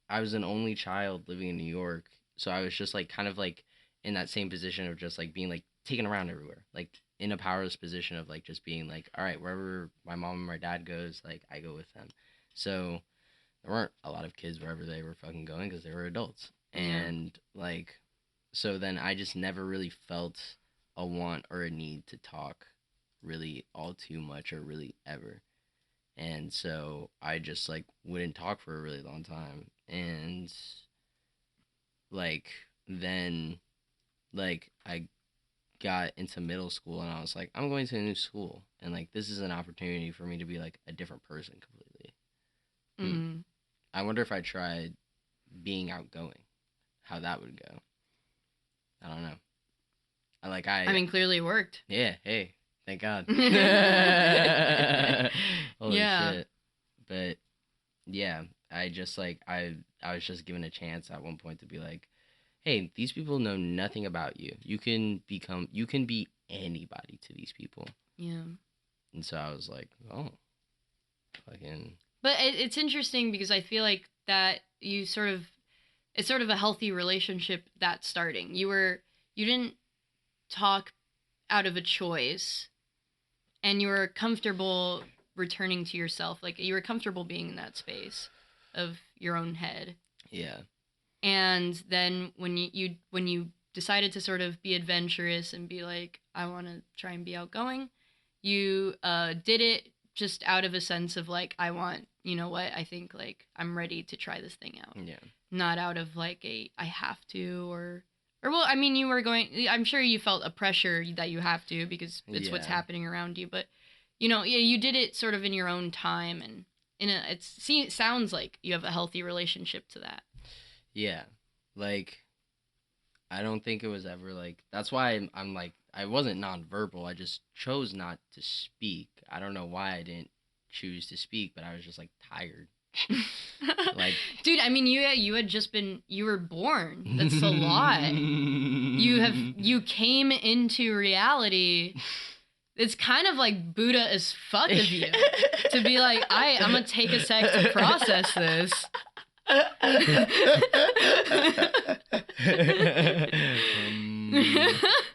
Speaker 2: I was an only child living in New York, so I was just like kind of like in that same position of just like being like taken around everywhere, like in a powerless position of like just being like, all right, wherever my mom and my dad goes, like I go with them. So there weren't a lot of kids wherever they were fucking going because they were adults,
Speaker 3: Yeah.
Speaker 2: and like, so then I just never really felt a want or a need to talk really all too much or really ever. And so I just like wouldn't talk for a really long time. And like then like I got into middle school and I was like, I'm going to a new school and like this is an opportunity for me to be like a different person completely.
Speaker 3: Mm.
Speaker 2: I wonder if I tried being outgoing, how that would go. I don't know.
Speaker 3: I mean, clearly it worked.
Speaker 2: Yeah, hey, thank God. Holy
Speaker 3: Yeah.
Speaker 2: shit. But yeah, I just like I was just given a chance at one point to be like, hey, these people know nothing about you. You can be anybody to these people.
Speaker 3: Yeah.
Speaker 2: And so I was like, oh, fucking.
Speaker 3: But it's interesting because I feel like that it's sort of a healthy relationship that's starting. You didn't talk out of a choice, and you were comfortable returning to yourself. Like you were comfortable being in that space of your own head.
Speaker 2: Yeah.
Speaker 3: And then when you decided to sort of be adventurous and be like, I want to try and be outgoing, you did it just out of a sense of like, I want, you know what, I think like I'm ready to try this thing out.
Speaker 2: Yeah.
Speaker 3: Not out of like I have to or well, I mean, I'm sure you felt a pressure that you have to because it's what's
Speaker 2: Yeah.
Speaker 3: happening around you, but you know, yeah, you did it sort of in your own time and it sounds like you have a healthy relationship to that.
Speaker 2: Yeah. Like, I don't think it was ever like, that's why I'm like, I wasn't nonverbal. I just chose not to speak. I don't know why I didn't choose to speak, but I was just like tired. Like,
Speaker 3: dude, I mean, you were born. That's a lot. You came into reality. It's kind of like Buddha as fuck of you to be like, I'm gonna take a sec to process this.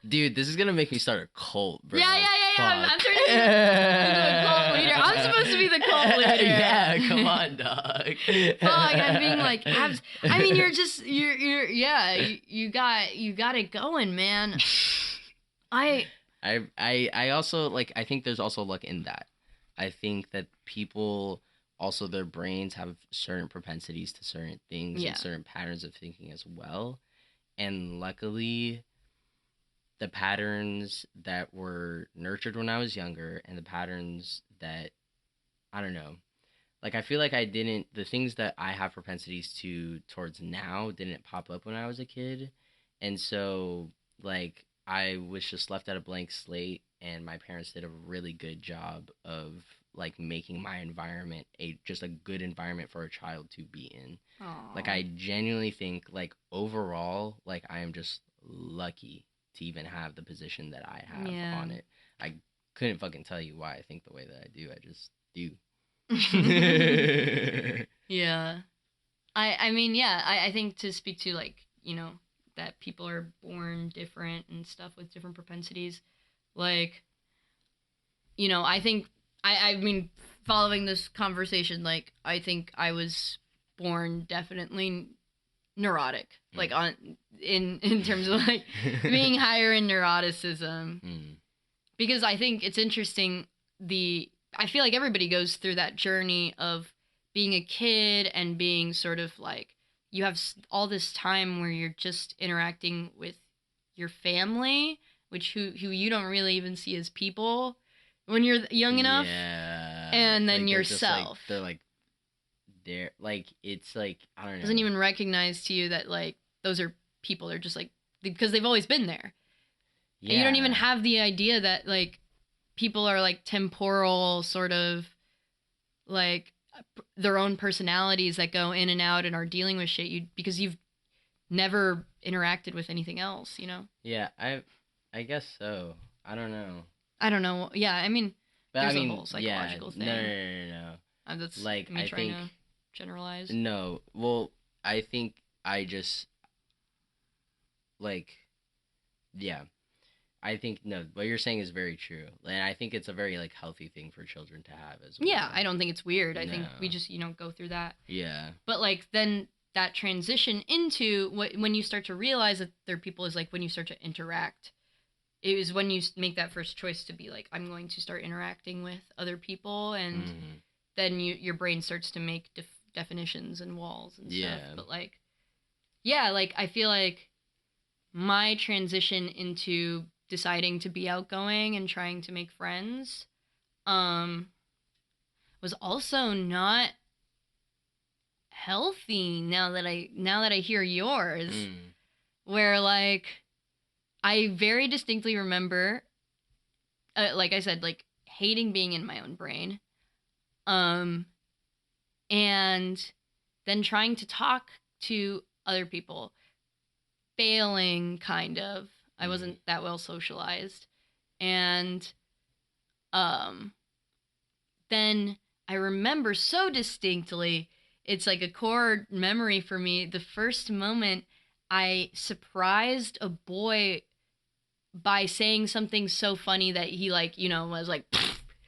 Speaker 2: Dude, this is gonna make me start a cult, bro.
Speaker 3: Yeah. I'm turning into a cult leader. I'm supposed to be the cult leader.
Speaker 2: Yeah, come on, dog.
Speaker 3: Fuck, I'm being like, I mean, you got it going, man. I
Speaker 2: also like, I think there's also luck in that. I think that people also, their brains have certain propensities to certain things and certain patterns of thinking as well. And luckily, the patterns that were nurtured when I was younger and the patterns that, I don't know, like I feel like the things that I have propensities towards now didn't pop up when I was a kid. And so like I was just left at a blank slate and my parents did a really good job of like making my environment just a good environment for a child to be in.
Speaker 3: Aww.
Speaker 2: Like I genuinely think like overall, like I am just lucky to even have the position that I have on it. I couldn't fucking tell you why I think the way that I do. I just do.
Speaker 3: Yeah. I mean, yeah, I think to speak to like, you know, that people are born different and stuff with different propensities, like, you know, I think I mean, following this conversation, like, I think I was born definitely neurotic, like in terms of like being higher in neuroticism, because I think it's interesting. I feel like everybody goes through that journey of being a kid and being sort of like you have all this time where you're just interacting with your family, who you don't really even see as people when you're young enough.
Speaker 2: Yeah.
Speaker 3: And then
Speaker 2: like,
Speaker 3: yourself.
Speaker 2: They're like, it's like, I don't know.
Speaker 3: Doesn't even recognize to you that like those are people. They're just like, because they've always been there. Yeah. And you don't even have the idea that like people are like temporal sort of like their own personalities that go in and out and are dealing with shit because you've never interacted with anything else, you know?
Speaker 2: Yeah, I guess so. I don't know.
Speaker 3: I don't know. Yeah, I mean,
Speaker 2: But
Speaker 3: there's
Speaker 2: I mean,
Speaker 3: a whole psychological thing.
Speaker 2: no.
Speaker 3: That's
Speaker 2: Like,
Speaker 3: me
Speaker 2: I
Speaker 3: trying
Speaker 2: think
Speaker 3: to generalize.
Speaker 2: no. Well, I think I just like yeah. I think no. What you're saying is very true, and I think it's a very like healthy thing for children to have as well.
Speaker 3: Yeah, I don't think it's weird. I think we
Speaker 2: No.
Speaker 3: just, go through that.
Speaker 2: Yeah.
Speaker 3: But like then that transition into when you start to realize that there are people is like when you start to interact. It is when you make that first choice to be like, I'm going to start interacting with other people, and then your brain starts to make definitions and walls and stuff. But like, yeah, like I feel like my transition into deciding to be outgoing and trying to make friends was also not healthy now that I hear yours, where like I very distinctly remember like I said, like hating being in my own brain, and then trying to talk to other people, failing kind of. I wasn't that well socialized, and then I remember so distinctly, it's like a core memory for me, the first moment I surprised a boy by saying something so funny that he like, was like,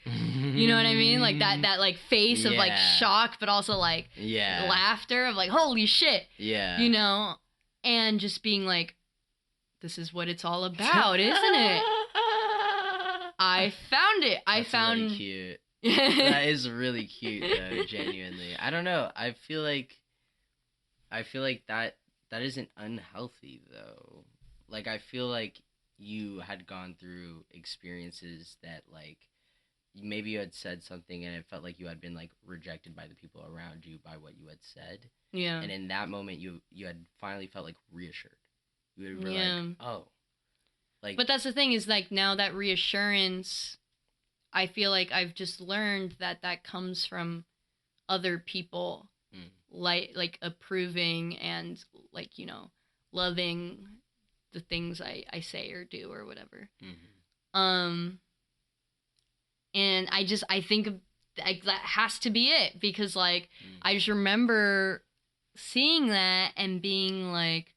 Speaker 3: you know what I mean? Like that like face of like shock, but also like laughter of like, holy shit.
Speaker 2: Yeah.
Speaker 3: And just being like, this is what it's all about, isn't it? I found it.
Speaker 2: That's really cute. That is really cute though, genuinely. I don't know. I feel like that isn't unhealthy though. Like I feel like you had gone through experiences that like maybe you had said something and it felt like you had been like rejected by the people around you by what you had said.
Speaker 3: Yeah.
Speaker 2: And in that moment you had finally felt like reassured. You were like, oh. Like,
Speaker 3: but that's the thing is like now that reassurance, I feel like I've just learned that comes from other people like approving and like, loving the things I say or do or whatever. And I think like that has to be it, because like I just remember seeing that and being like,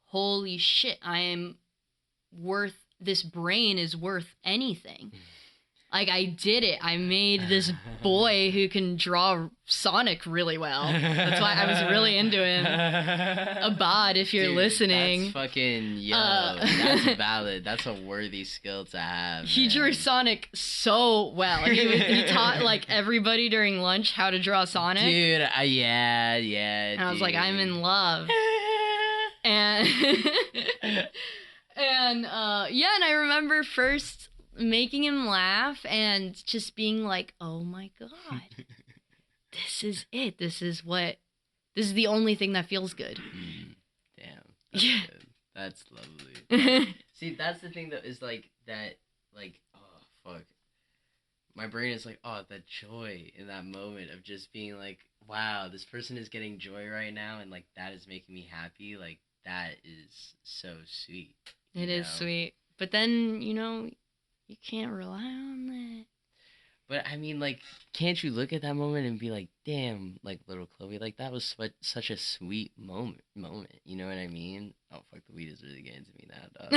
Speaker 3: holy shit, this brain is worth anything. Like I did it. I made this boy who can draw Sonic really well. That's why I was really into him. Abad, if you're listening.
Speaker 2: That's fucking that's valid. That's a worthy skill to have.
Speaker 3: He drew Sonic so well. He taught like everybody during lunch how to draw Sonic.
Speaker 2: Dude, yeah.
Speaker 3: And I was like, I'm in love. And and I remember first making him laugh and just being like, oh my god, this is it. This is the only thing that feels good.
Speaker 2: Damn. That's good. That's lovely. See, that's the thing though, is like that, like, oh fuck. My brain is like, oh, the joy in that moment of just being like, wow, this person is getting joy right now, and like that is making me happy. Like that is so sweet.
Speaker 3: It is sweet. But then, you can't rely on that.
Speaker 2: But I mean, like, can't you look at that moment and be like, damn, like little Chloe, like that was such a sweet moment. You know what I mean? Oh fuck, the weed is really getting to me now, dog.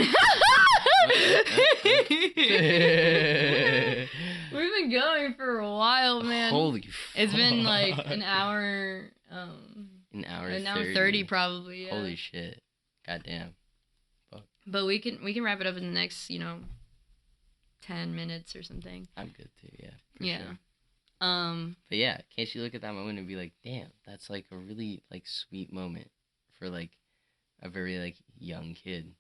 Speaker 3: We've been going for a while, man.
Speaker 2: Holy fuck.
Speaker 3: It's been like an hour.
Speaker 2: An hour
Speaker 3: 30 probably. Yeah.
Speaker 2: Holy shit. Goddamn. Fuck.
Speaker 3: But we can wrap it up in the next 10 minutes or something.
Speaker 2: I'm good too, yeah.
Speaker 3: Sure.
Speaker 2: But yeah, can't you look at that moment and be like, damn, that's like a really like sweet moment for like a very like young kid.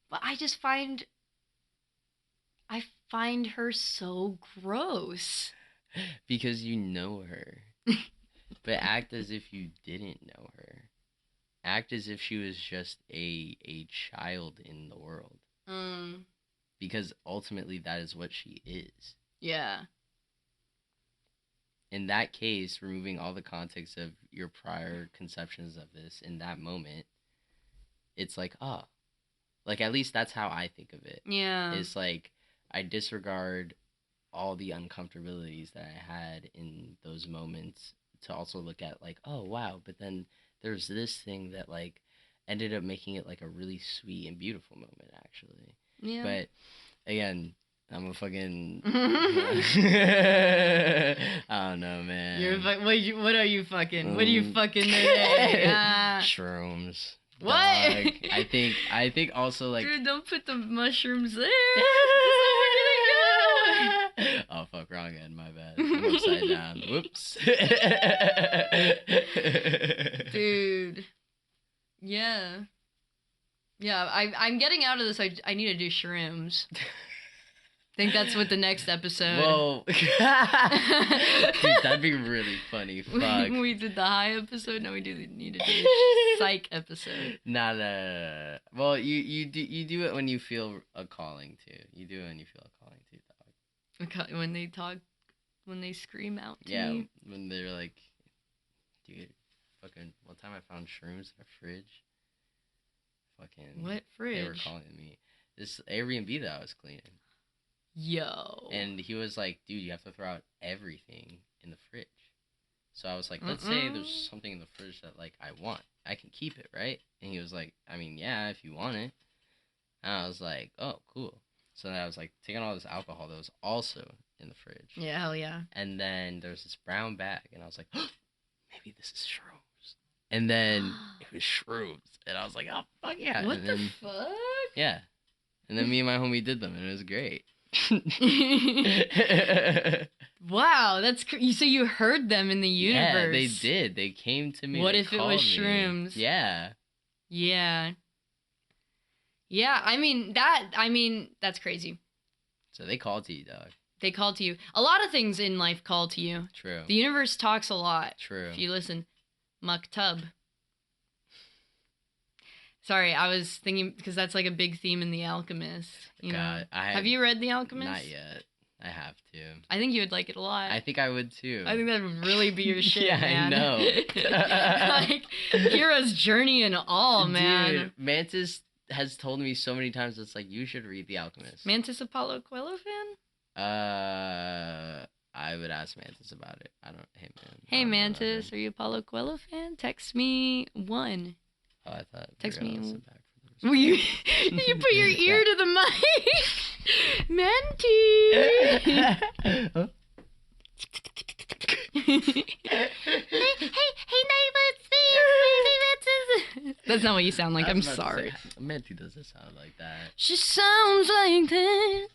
Speaker 3: But I just find her so gross.
Speaker 2: Because you know her. But act as if you didn't know her. Act as if she was just a child in the world. Because ultimately that is what she is.
Speaker 3: Yeah.
Speaker 2: in that case, removing all the context of your prior conceptions of this in that moment, it's like, oh, like at least that's how I think of it.
Speaker 3: Yeah.
Speaker 2: It's like I disregard all the uncomfortabilities that I had in those moments to also look at like, oh wow, but then there's this thing that like ended up making it like a really sweet and beautiful moment actually.
Speaker 3: Yeah.
Speaker 2: But again, I'm a fucking I don't know, man.
Speaker 3: You're what are you fucking? What are you fucking today?
Speaker 2: Shrooms.
Speaker 3: What?
Speaker 2: Dog. I think also like
Speaker 3: Dude, don't put the mushrooms there.
Speaker 2: Oh fuck, wrong end, my bad. I'm upside down. Whoops.
Speaker 3: Dude. Yeah. Yeah, I'm getting out of this. I need to do shrooms. I think that's what the next episode.
Speaker 2: Whoa. Dude, that'd be really funny. Fuck.
Speaker 3: We did the high episode, now we need to do the psych episode.
Speaker 2: Nah. Well, you do it when you feel a calling to. You do it when you feel a calling to, dog.
Speaker 3: When they talk, when they scream out to
Speaker 2: Yeah,
Speaker 3: me.
Speaker 2: when they're like, dude, fucking, one time I found shrooms in a fridge. Fucking.
Speaker 3: What fridge?
Speaker 2: They were calling me. This Airbnb that I was cleaning.
Speaker 3: Yo.
Speaker 2: And he was like, dude, you have to throw out everything in the fridge. So I was like, let's say there's something in the fridge that, like, I want. I can keep it, right? And he was like, I mean, yeah, if you want it. And I was like, oh, cool. So then I was, like, taking all this alcohol that was also in the fridge.
Speaker 3: Yeah, hell yeah.
Speaker 2: And then there's this brown bag. And I was like, oh, maybe this is shrooms. And then it was shrooms. And I was like, oh, fuck yeah.
Speaker 3: What
Speaker 2: and
Speaker 3: the
Speaker 2: then,
Speaker 3: fuck?
Speaker 2: Yeah. And then me and my homie did them, and it was great.
Speaker 3: Wow, that's so you heard them in the universe.
Speaker 2: Yeah, they did. They came to me.
Speaker 3: What if it was
Speaker 2: me.
Speaker 3: shrooms?
Speaker 2: Yeah.
Speaker 3: Yeah. Yeah, I mean, that's crazy.
Speaker 2: So they called to you, dog.
Speaker 3: They call to you. A lot of things in life call to you.
Speaker 2: True.
Speaker 3: The universe talks a lot.
Speaker 2: True.
Speaker 3: If you listen. Maktub. Sorry, I was thinking, because that's like a big theme in The Alchemist. You know? Have you read The Alchemist?
Speaker 2: Not yet. I have to.
Speaker 3: I think you would like it a lot.
Speaker 2: I think I would too.
Speaker 3: I think that would really be your shit,
Speaker 2: yeah,
Speaker 3: man.
Speaker 2: I know.
Speaker 3: Like, hero's journey and all, man.
Speaker 2: Dude, Mantis has told me so many times, it's like, you should read The Alchemist.
Speaker 3: Mantis a Paulo Coelho fan?
Speaker 2: I would ask Mantis about it. I don't. Hey, man.
Speaker 3: Hey, Mantis, are you a Paulo Coelho fan? Text me 1.
Speaker 2: Oh, I thought.
Speaker 3: Text me.
Speaker 2: Back
Speaker 3: Will you put your ear to the mic? Mantis! hey, Naima, it's me, Mantis. That's not what you sound like. I'm sorry.
Speaker 2: Mantis doesn't sound like that.
Speaker 3: She sounds like this.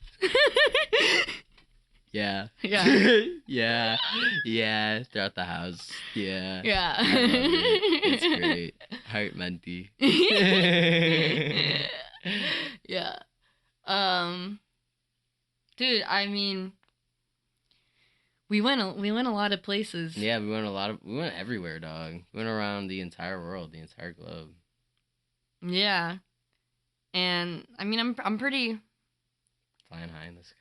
Speaker 2: Yeah.
Speaker 3: Yeah.
Speaker 2: Yeah. Yeah. Throughout the house. Yeah.
Speaker 3: Yeah.
Speaker 2: I love it. It's great. Heart Menti.
Speaker 3: Yeah. Dude, I mean, we went a lot of places.
Speaker 2: Yeah, we went everywhere, dog. We went around the entire world, the entire globe.
Speaker 3: Yeah. And I mean, I'm pretty
Speaker 2: flying high in the sky.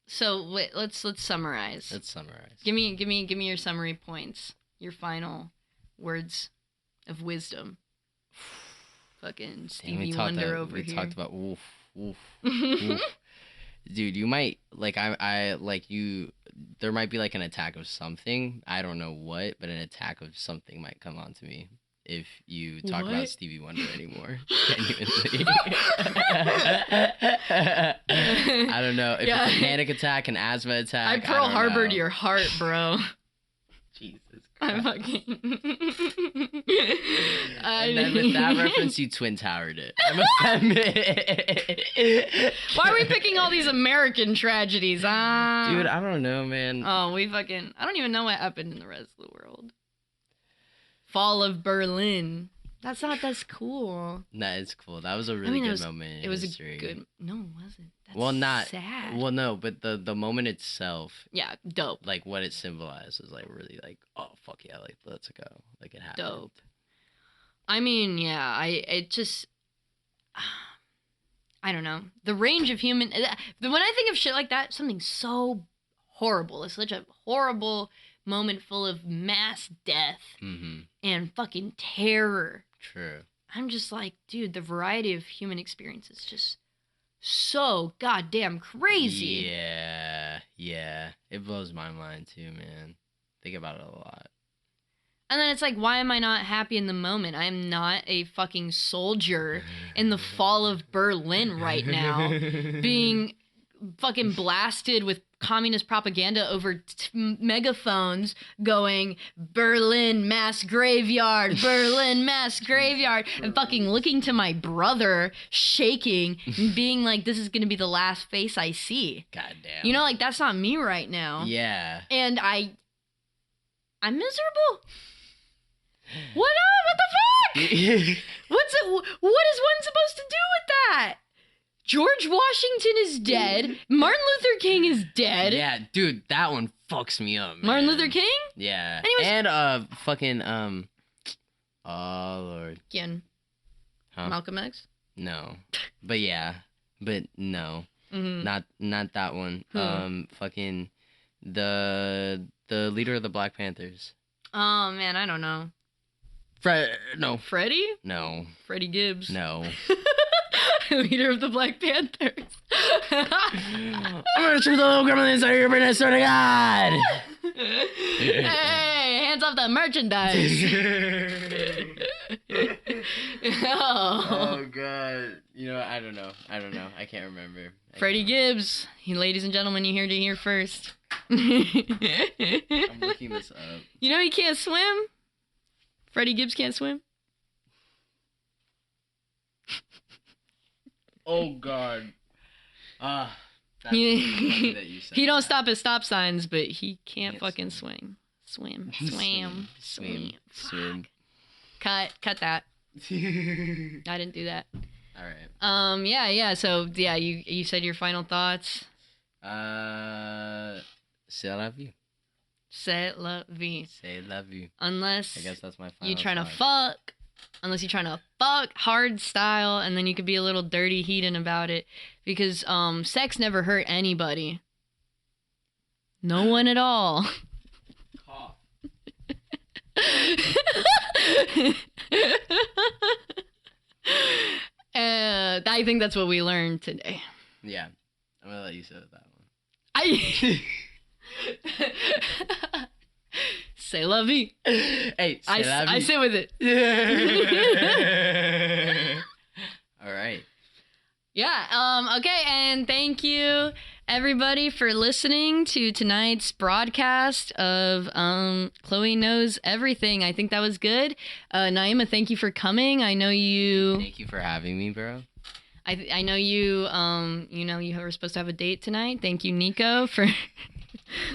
Speaker 3: So wait, let's summarize.
Speaker 2: Let's summarize.
Speaker 3: Give me your summary points. Your final words of wisdom. Fucking Stevie Wonder over here.
Speaker 2: We talked about oof. Dude, you might I like you. There might be like an attack of something. I don't know what, but an attack of something might come onto me if you talk about Stevie Wonder anymore. Genuinely. I don't know if it's a panic attack, an asthma attack.
Speaker 3: I Pearl Harbored your heart, bro.
Speaker 2: Jesus Christ.
Speaker 3: I'm fucking.
Speaker 2: And then with that reference, you Twin Towered it. I must admit.
Speaker 3: Why are we picking all these American tragedies, huh?
Speaker 2: Dude, I don't know, man.
Speaker 3: Oh, I don't even know what happened in the rest of the world. Fall of Berlin. That's cool.
Speaker 2: Nah, it's cool. That was a really good moment.
Speaker 3: It was
Speaker 2: history.
Speaker 3: a good. No, it wasn't. That's sad.
Speaker 2: Well, no, but the moment itself.
Speaker 3: Yeah, dope.
Speaker 2: Like what it symbolized was like really like, oh fuck yeah, like let's go, like it happened.
Speaker 3: Dope. I mean, yeah, I don't know, the range of human. When I think of shit like that, something so horrible. It's such a horrible moment full of mass death and fucking terror.
Speaker 2: True.
Speaker 3: I'm just like, dude, the variety of human experience is just so goddamn crazy.
Speaker 2: Yeah. It blows my mind too, man. Think about it a lot.
Speaker 3: And then it's like, why am I not happy in the moment? I am not a fucking soldier in the fall of Berlin right now, being fucking blasted with communist propaganda over megaphones going, Berlin mass graveyard, Berlin mass graveyard, and fucking looking to my brother, shaking, and being like, this is gonna be the last face I see.
Speaker 2: Goddamn.
Speaker 3: You know, like, that's not me right now.
Speaker 2: Yeah.
Speaker 3: And I'm miserable. What the fuck? What is one supposed to do with that? George Washington is dead. Martin Luther King is dead.
Speaker 2: Yeah, dude, that one fucks me up, man.
Speaker 3: Martin Luther King?
Speaker 2: Yeah.
Speaker 3: And
Speaker 2: fucking oh Lord.
Speaker 3: Again.
Speaker 2: Huh?
Speaker 3: Malcolm X?
Speaker 2: No. But yeah. But no. Not that one. Fucking the leader of the Black Panthers.
Speaker 3: Oh man, I don't know.
Speaker 2: No.
Speaker 3: Freddie?
Speaker 2: No.
Speaker 3: Freddie Gibbs.
Speaker 2: No.
Speaker 3: Leader of the Black Panthers.
Speaker 2: I'm gonna shoot the little gremlin inside of your brain, I swear to God!
Speaker 3: Hey, hands off the merchandise.
Speaker 2: Oh God. You know, I don't know. I can't remember.
Speaker 3: Freddie Gibbs. Ladies and gentlemen, you heard it here first.
Speaker 2: I'm looking this up.
Speaker 3: You know he can't swim? Freddie Gibbs can't swim?
Speaker 2: Oh God. That's
Speaker 3: He,
Speaker 2: funny that you said
Speaker 3: he don't
Speaker 2: that.
Speaker 3: stop at stop signs, but he can't fucking swing. Swim.
Speaker 2: Swim.
Speaker 3: Cut that. I didn't do that.
Speaker 2: All right.
Speaker 3: Yeah. So yeah, you said your final thoughts.
Speaker 2: C'est la vie.
Speaker 3: C'est la vie.
Speaker 2: C'est la vie.
Speaker 3: Unless
Speaker 2: I guess that's my final
Speaker 3: you're trying to
Speaker 2: thought.
Speaker 3: fuck. Unless you're trying to fuck hard style, and then you could be a little dirty heathen about it, because sex never hurt anybody. No one at all.
Speaker 2: Cough.
Speaker 3: I think that's what we learned today.
Speaker 2: Yeah, I'm gonna let you say that one.
Speaker 3: C'est la vie.
Speaker 2: Hey, c'est la vie.
Speaker 3: I sit with it.
Speaker 2: All right.
Speaker 3: Yeah. Okay. And thank you, everybody, for listening to tonight's broadcast of Chloe Knows Everything. I think that was good. Naima, thank you for coming. I know you.
Speaker 2: Thank you for having me, bro.
Speaker 3: I know you. You were supposed to have a date tonight. Thank you, Nico, for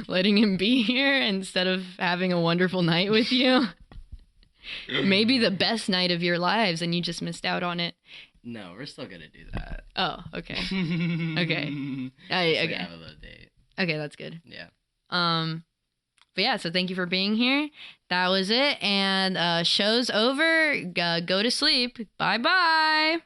Speaker 3: letting him be here instead of having a wonderful night with you. Maybe the best night of your lives, and you just missed out on it.
Speaker 2: No, we're still gonna do that.
Speaker 3: Oh, okay. Okay.
Speaker 2: Okay. Have a little date.
Speaker 3: Okay, that's good.
Speaker 2: Yeah.
Speaker 3: But yeah, so thank you for being here. That was it, and show's over. Go to sleep. Bye bye.